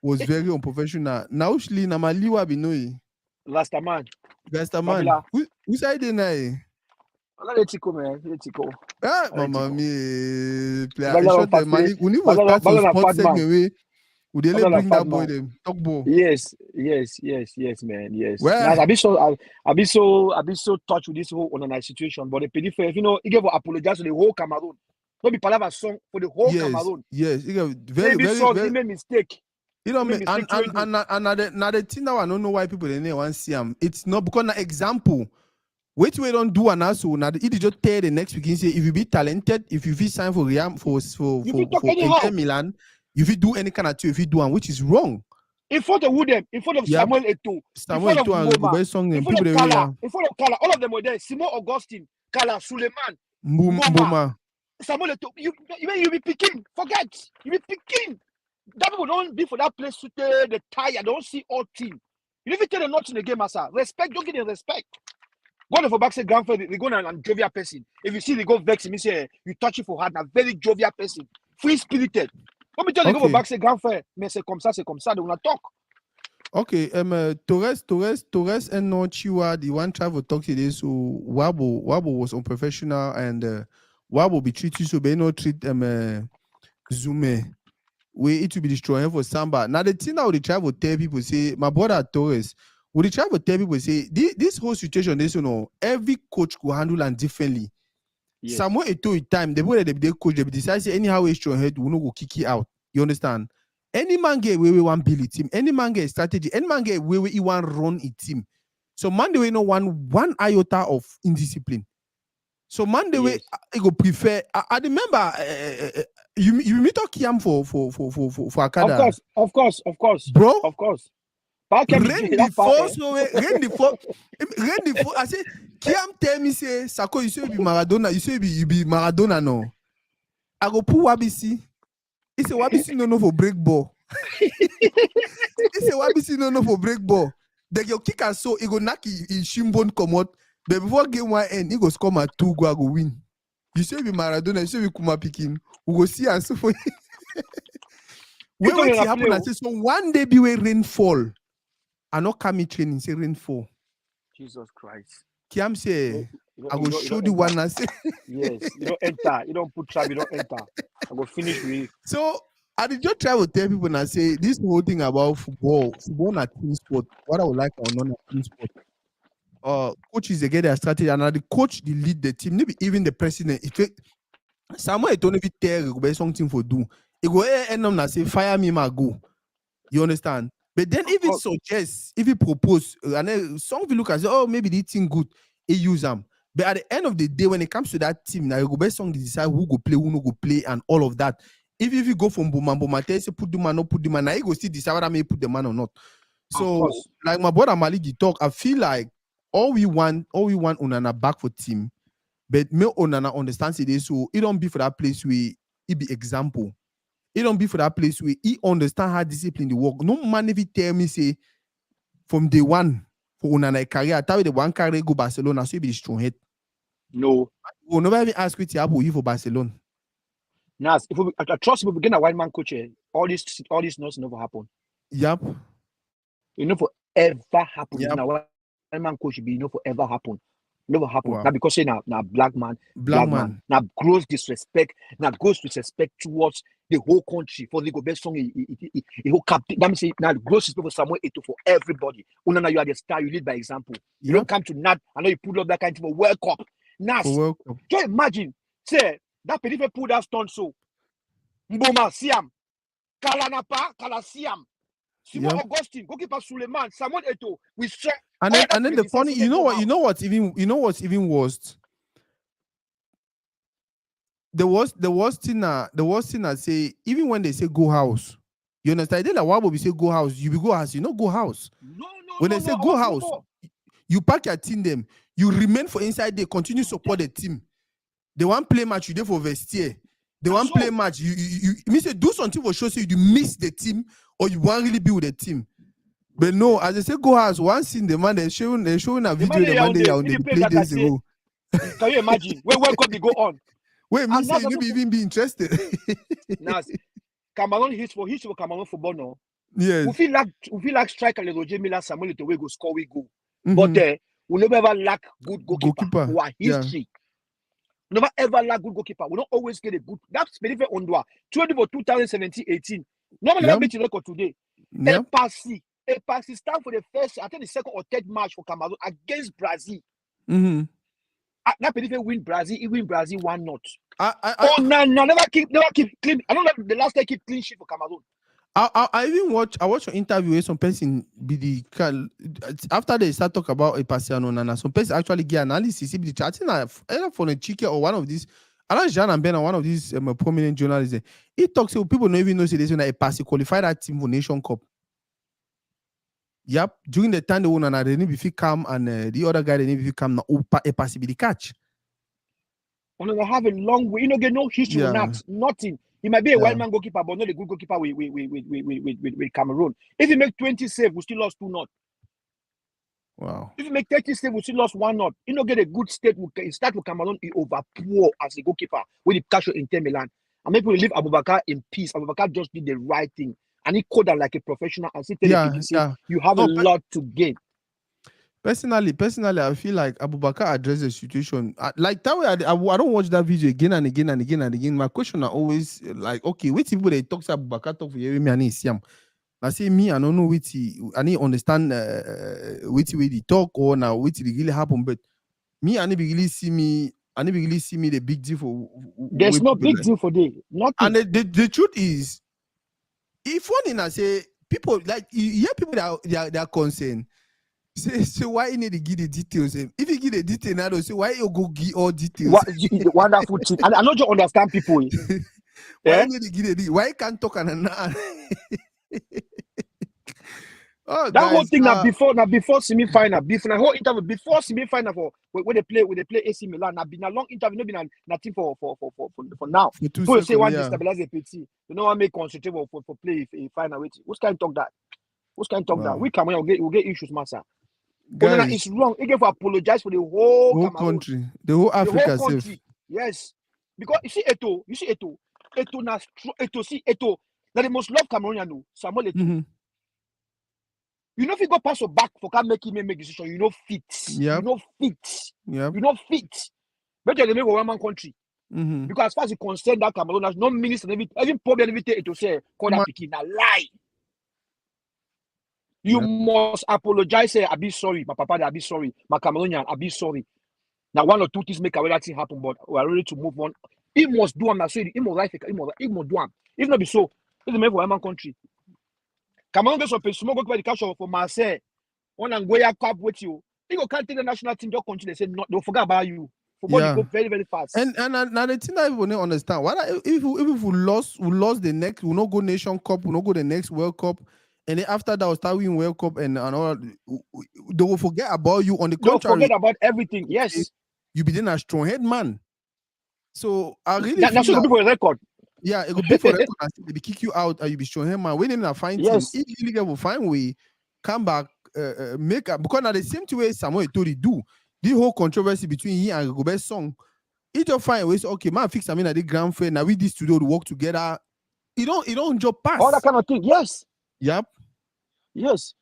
was very unprofessional. Now Lee Namali Wabi no. Last man. Who side they now? Tico man. Tico. Ah, mama me. Player. Short the money. We need was part of sports segment way. Would they bring that boy them talk ball? Yes, man. Yes. Well, now, I be so touched with this whole Onana situation. But the PDF, he gave apologize to the whole Cameroon. Not be palava song for the whole Cameroon. Yes, he gave very made mistake. You know, and the thing now I don't know why people they want to see him. It's not because an example. Wait, we don't do an answer. Now it just tell the next week and say if you be talented, if you feel sign for Real for Inter Milan. If you do any kind of thing, if you do one, which is wrong. In front of Woodham, in front of Samuel Eto'o, in front of Mboma, in front of Kala, all of them were there. Simon Augustine, Kala, Suleiman, Mboma, Samuel Eto'o. You be picking. Forget. You be picking. That people don't be for that place to the tire. Don't see all team. You need to tell them not in the game, sir. Respect. Don't give them respect. Go for back say grandfather. They go and jovial person. If you see they go vex, me say you touch it for hard. A very jovial person, free spirited. Let me tell you, go back say grand frère, mais c'est comme ça, they wanna talk. Okay, Torres and no Chiwa, the one travel talk today, so Wabo was unprofessional and Wabo be treated so they no treat Zume. Where it will be destroying for Samba. Now the thing now they travel tell people say, my brother Torres, would they travel tell people say this whole situation, this every coach could handle and differently. Yes. Samuel Eto'o time, the way they coach, they decide say anyhow we strong head, we no go kick it out. You understand? Any man get where we want build a team, any man get strategy, any man get where we want run a team. So man the way no one iota of indiscipline. So man the way I go prefer. I remember you meet Kiam for Akada. Of course, bro. Of course. Rain the force. I say Kiam tell me say, Sako, you say you be Maradona, you say you be Maradona no. I go pull Wabisi. He say Wabisi no for break ball. He say Wabisi no for break ball. Then your kicker so he go knock in shimbone come out. But before game one end, he go score my 2 goal, I go win. You say you be Maradona, you say you Kuma picking. We go see and so for when it happen, I say so one day be where rain fall. I not come training, say rain fall. Jesus Christ. Kiam say, I will show the one and say, yes, you don't enter, you don't put trap, you don't enter. I will finish with it. So, I did just try to tell people and say, this whole thing about football not team sport. What I would like or not team sport. Coaches, they get their strategy, and the coach, they lead the team, maybe even the president. If someone don't even tell something for do, it go end up and say, fire me, my go. You understand? But then if it suggests, if it propose, and then some people look and say, oh, maybe this thing good, he use them. But at the end of the day, when it comes to that team, now you go best song to decide who go play, who no go play, and all of that. If you go from Boma, tell you put the man, not put the man, now you go still decide whether I may put the man or not. So, like my brother Maliki talk, I feel like all we want Onana back for team, but me Onana understands it. So it don't be for that place where it be example. It don't be for that place where he understand how discipline the work. No man if he tell me say from day one for Onana career, I tell you the one career go Barcelona, so he be strong head. No. We'll never even ask what you for Barcelona. Nas, if we trust if we begin a white man coach, all this nothing never happen. Yep. You know for ever happen. Yep. Now white man coach be for ever happen. Never happen. Wow. Now because say now black man. Now gross disrespect. Now gross disrespect towards the whole country for the go best song. He whole captain. That means now gross respect for Samuel Eto'o for everybody. Now you are the star. You lead by example. You don't come to NAD. I know you put up that kind of a World Cup. Nas, can you imagine? Say that people pull that stunt so. Mboma Siam, Kalanapa, Kalasiam, Simon Augustine, goalkeeper Suleiman, Samuel Eto'o. We saw. And then the funny, you know what's even worst. The worst thing I say, even when they say go house, you understand? They like why would we say go house? You be go house, you know go house. No. When they say go house, you pack your team them, you remain for inside there, continue support the team. They want play match, you there for vestiaire. They want play match, you mean say do something for sure so you miss the team or you want really be with the team. But no, as I say go house, once in the man they're showing a video the man they play days ago. Can you imagine? When World Cup they go on? Wait, me say you even be interested. Now, Cameroon hits for Cameroon football now. Yes. We feel like striker Roger Miller Samuel Eto'o go score we go. But we never ever lack good goalkeeper. Who are history. We never ever lack good goalkeeper. We don't always get a good. That's benefit on Ondwa. 2017-18. Nobody never beat the record today. A Passy stand for the first, I think the second or third match for Cameroon against Brazil. That benefit win Brazil. He win Brazil 1-0. Never keep clean. I don't know the last time keep clean sheet for Cameroon. I watched an interview with some person after they start talking about a Passy and Onana. Some person actually get analysis. I think either for the Chike or one of these. I know Jean and Ben are one of these prominent journalists. He talks to people don't even know this when a Passy qualified that team for Nation Cup. Yep, during the time the Onana they need to come and the other guy they need to come now a Passy be the catch. Onana have a long way. You don't get no history with nothing. He might be a wild man goalkeeper, but not a good goalkeeper with Cameroon. If he make 20 saves, we still lost 2-0. Wow. If he make 30 saves, we still lost 1-0. He don't get a good state. He start with Cameroon, he over poor as a goalkeeper with the cash in Inter Milan. And people leave Aboubakar in peace. Aboubakar just did the right thing. And he called out like a professional and said, you have a lot to gain. Personally, I feel like Aboubakar addressed the situation. Like that way, I don't watch that video again and again and again and again. My question are always like, okay, which people they talk to Aboubakar talk for me and Isiam. I say me, I don't know which I need to understand which way they talk or now which really happen. But me, I need to really see me the big deal for. There's no big deal for them. Nothing. And the truth is, if one I say people like you hear people that are concerned. Say why you need to give the details? If you give the detail now, say why you go give all details? Wonderful thing. And I know you understand people. Why you need to give the details? Why you can't talk and Oh, That whole guys, thing before semi-final, before the whole interview, before semi-final for when they play AC Milan. Now been a long interview, no been nothing for now. for 2 People say seconds, want yeah. destabilize the PT. You know what make concentrate for play if final. Wait, who's can talk that? Who's can talk that? Wow. We Cameroon we'll get issues, master. Guys, Onana is wrong. He gave apologize for the whole whole Cameroon, country, the whole Africa country. safe. Yes, because you see Eto. Eto. Now the most loved Cameroonian, no, Samuel Eto. Mm-hmm. You know if you go pass your back for can make him make decision, you know fit. Yep. You know fit. Yep. You know fit. Better than make one man country. Mm-hmm. Because as far as you concern that Cameroon, there's no minister, every problem, everything to say, call that picking a lie. You must apologize, say, I be sorry. My papa, I be sorry. My Cameroonian, I be sorry. Now, one or two things make away that thing happen, but we are ready to move on. He must do him. He must life. He must do him. If not be so, it's the make for one country. Cameroon gets up a small go the cash for Marseille. One and go cup with you. You can't take the national team just country. They say no, they'll forget about you. Football go very, very fast. And now the thing that people don't understand, why if we lost the next, we not go Nation Cup, we not go the next World Cup, and then after that we'll start winning World Cup and all, they will forget about you. On the contrary, they'll forget about everything. Yes, you be then a strong head man. So I really that's feel like, for a record. Yeah, it will be for record. They kick you out and you be strong head man. When they find team, if you will find way, come back, make up because now the same way Samuel Eto'o do. The whole controversy between he and Gobert's song, he just find ways. Okay, man, fix. I mean, at the grand fair now we this studio to work together. It don't job pass. All that kind of thing. Yes. Yep. Yes.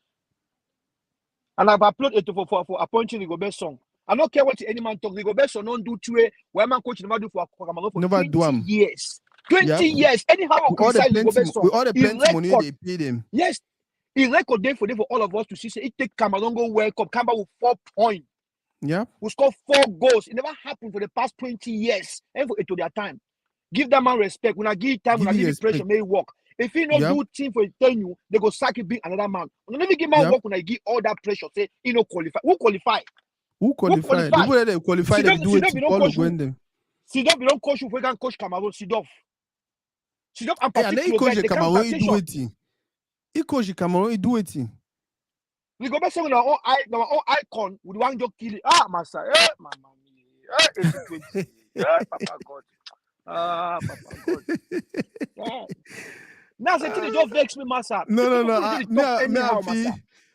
And I've uploaded it for appointing the Gobert song. I don't care what any man talk. The Gobert song don't do two way. Where man coach never do for 20 years. 20 years. Anyhow, with all the plenty money they pay them. Yes. He record day for all of us to see. Say it take Cameroon go World Cup. Cameroon with 4 points. Yeah. We score 4 goals. It never happened for the past 20 years. And for it to their time. Give that man respect. When I give time, when I give pressure, may work. If he not do team for 10 you, they go sack it, bring another man. When let me give man work when I give all that pressure. Say he no qualify. Who qualify? Who qualify? The people that qualify, they do it all when them. Sidov, you don't coach if we can coach Cameroon. Sidov, and particularly he coach the Cameroon, he do it. He coach the Cameroon, he do it. We go back saying our own icon with one joke kill it. Ah, master, mama, Papa God. Papa God. Yeah. Now, say they just vex me, master. No.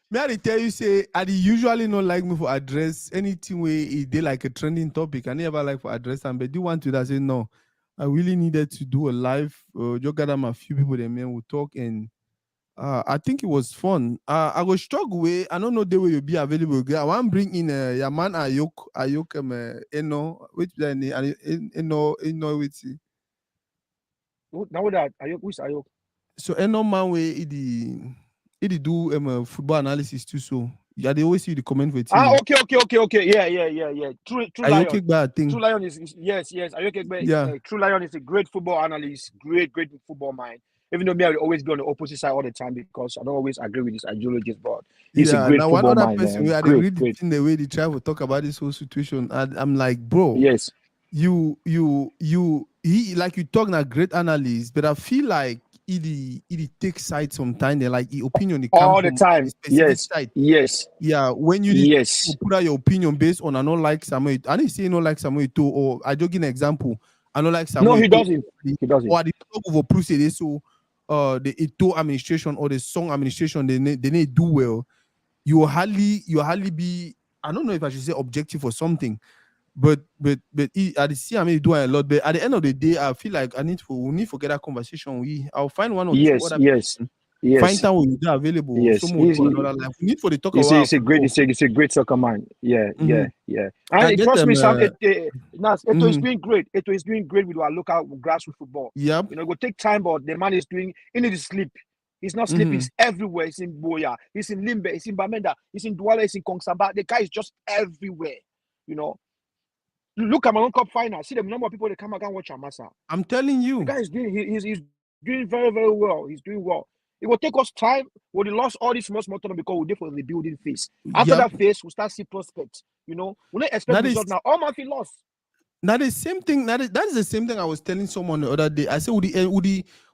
May I tell you, say, I usually not like me for address anything where it they like a trending topic. I never like for address them, but do want to that say no. I really needed to do a live. Just gather a few people that men will talk, and I think it was fun. I was struggle with. I don't know the way you'll be available. I want to bring in your man Ayok Eno. Which then Eno with. Now that Ayok, who's Ayok? So Eno man where he do football analysis too. So yeah, they always see the comment with him. Okay. Yeah. True Lion. True Lion is yes. Ayok yeah. True Lion is a great football analyst, great football mind. Even though me, I will always be on the opposite side all the time because I don't always agree with his ideologies, but he's a great football mind. Person, we are great. In the way they try to talk about this whole situation, I'm like, bro, yes, he like you talking a great analyst, but I feel like he takes side sometimes. They like his opinion all the time. Yes, side. Yes, yeah. When you put out your opinion based on I don't like Samuel, I didn't say no like Samuel too, or I just give an example. I don't like Samuel. No, he doesn't. He doesn't. Or the talk of a procedure so. The Eto'o administration or the Song administration, they need do well. You hardly be. I don't know if I should say objective or something, but at the see, I mean, do a lot. But at the end of the day, I feel like we need to get that conversation. I'll find one or two other people. Find time when you're available. Yes, we need for the talk about. It's a great soccer man. Yeah. And trust me, Sam. Eto'o is doing great. Eto'o is doing great with our local grassroots football. Yep. It will take time, but the man is doing. He needs to sleep. He's not sleeping. He's everywhere. He's in Boya. He's in Limbe. He's in Bamenda. He's in Douala. He's in Kongsamba. The guy is just everywhere. Look at my own cup final. See the number of people that come and watch Amasa. I'm telling you, the guy is doing. He's doing very, very well. He's doing well. It will take us time. We lost all this small time because we did for the rebuilding phase. After that phase, we start see prospects. We don't expect results now. All my feel lost. Now the same thing. That is the same thing I was telling someone the other day. I said, would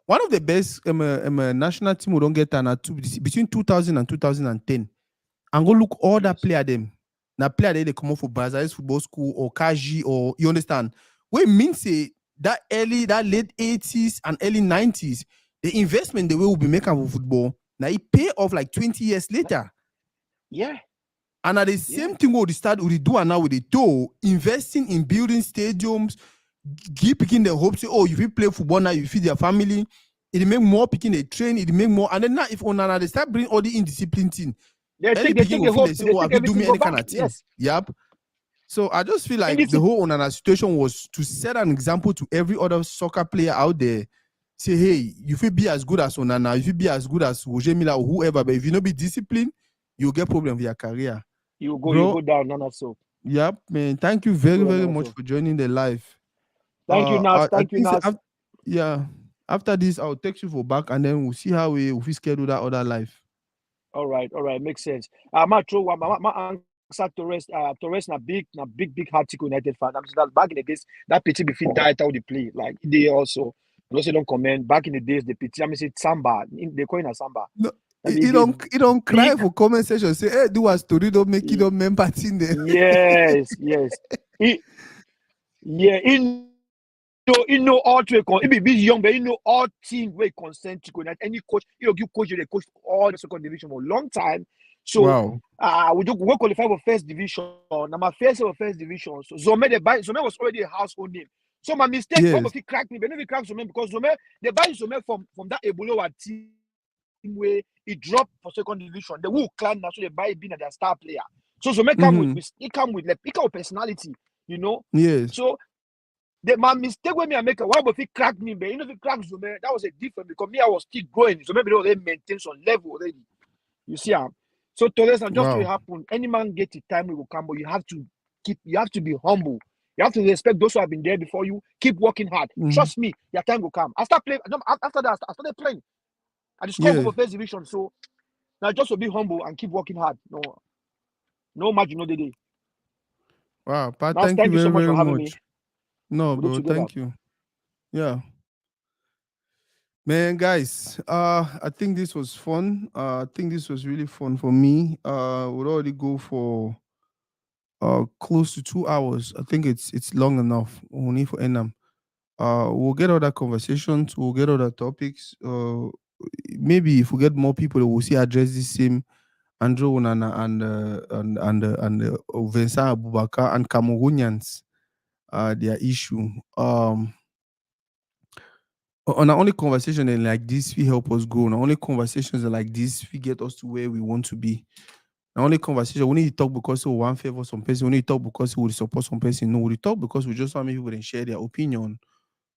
one of the best national team we don't get between 2000 and 2010. And go look all that player them. Now player they come out for Brazil's football school or Kaji or you understand. We mean say that late 80s and early 90s, the investment the way will be making for football, now it pay off like 20 years later. Yeah. And at the same thing we start we do now with the toe, investing in building stadiums, keep picking the hope, say, oh, if you play football now, you feed your family. It make more picking a train, it make more. And then now if Onana they start bring all the indiscipline thing, They take the hope. They take everything go back. Yes. Yep. So I just feel like And the whole Onana situation was to set an example to every other soccer player out there. Say, hey, you feel be as good as Onana, if you be as good as Roger Milla or whoever, but if you not be disciplined, you'll get problem with your career. You go down, Nana. So. Yep, man. Thank you very, very much for joining the live. Thank you, Nas. Thank you, Nas. After this, I'll text you for back, and then we'll see how we schedule that other live. All right, makes sense. My answer Torres na big Heartico United fan. I'm that back in the days that pity before died how they play. Like they also don't comment. Back in the days the pity. I mean say Samba. They call it a Samba. No, you don't cry for comment section. Say, hey, do a story, don't make it, don't member in there. Yes. You know all to it be young, but you know all team where consent to go. Any coach, you coach, they coach all the second division for a long time. So we qualify for first division. Now my first division. So Zome was already a household name. So my mistake, if he cracked me, but never cracked Zome because Zome they buy Zome from that Ebola team where he dropped for second division. They will climb now, so they buy being their star player. So Zome come with personality, you know. Yes. So my mistake when I make a while, but if he cracked me, but if he cracked Zome, that was a different because me I was still going. So maybe they maintain some level already. You see, so Torres and just to happen. Any man get the time we will come, but you have to be humble. You have to respect those who have been there before you. Keep working hard. Trust me, your time will come. After that, I started playing. I discovered for first division. So now just to be humble and keep working hard. No match, no day. Wow, Pat, thank you so much for having me. No, bro, thank you. Yeah. Man, guys, I think this was fun. I think this was really fun for me. We'll already go for close to 2 hours. I think it's long enough. Only for Enam. We'll get other conversations. We'll get other topics. Maybe if we get more people, we'll see address the same Andrew Onana and Vincent Aboubakar and Cameroonians. Their issue. On our only conversation like this, we help us grow. On our only conversations like this, we get us to where we want to be. Our only conversation, we need to talk because we want favor some person. We need to talk because we will support some person. No, we talk because we just want people to share their opinion.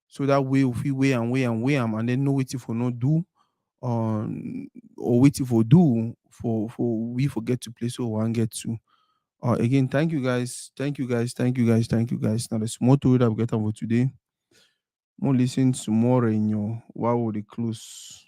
So that way, if we weigh them, and then know what if we not do, or wait if we do for we forget to play so we want get to. Again, thank you guys. Now the small tool that we get over today. More listen tomorrow in your while we close.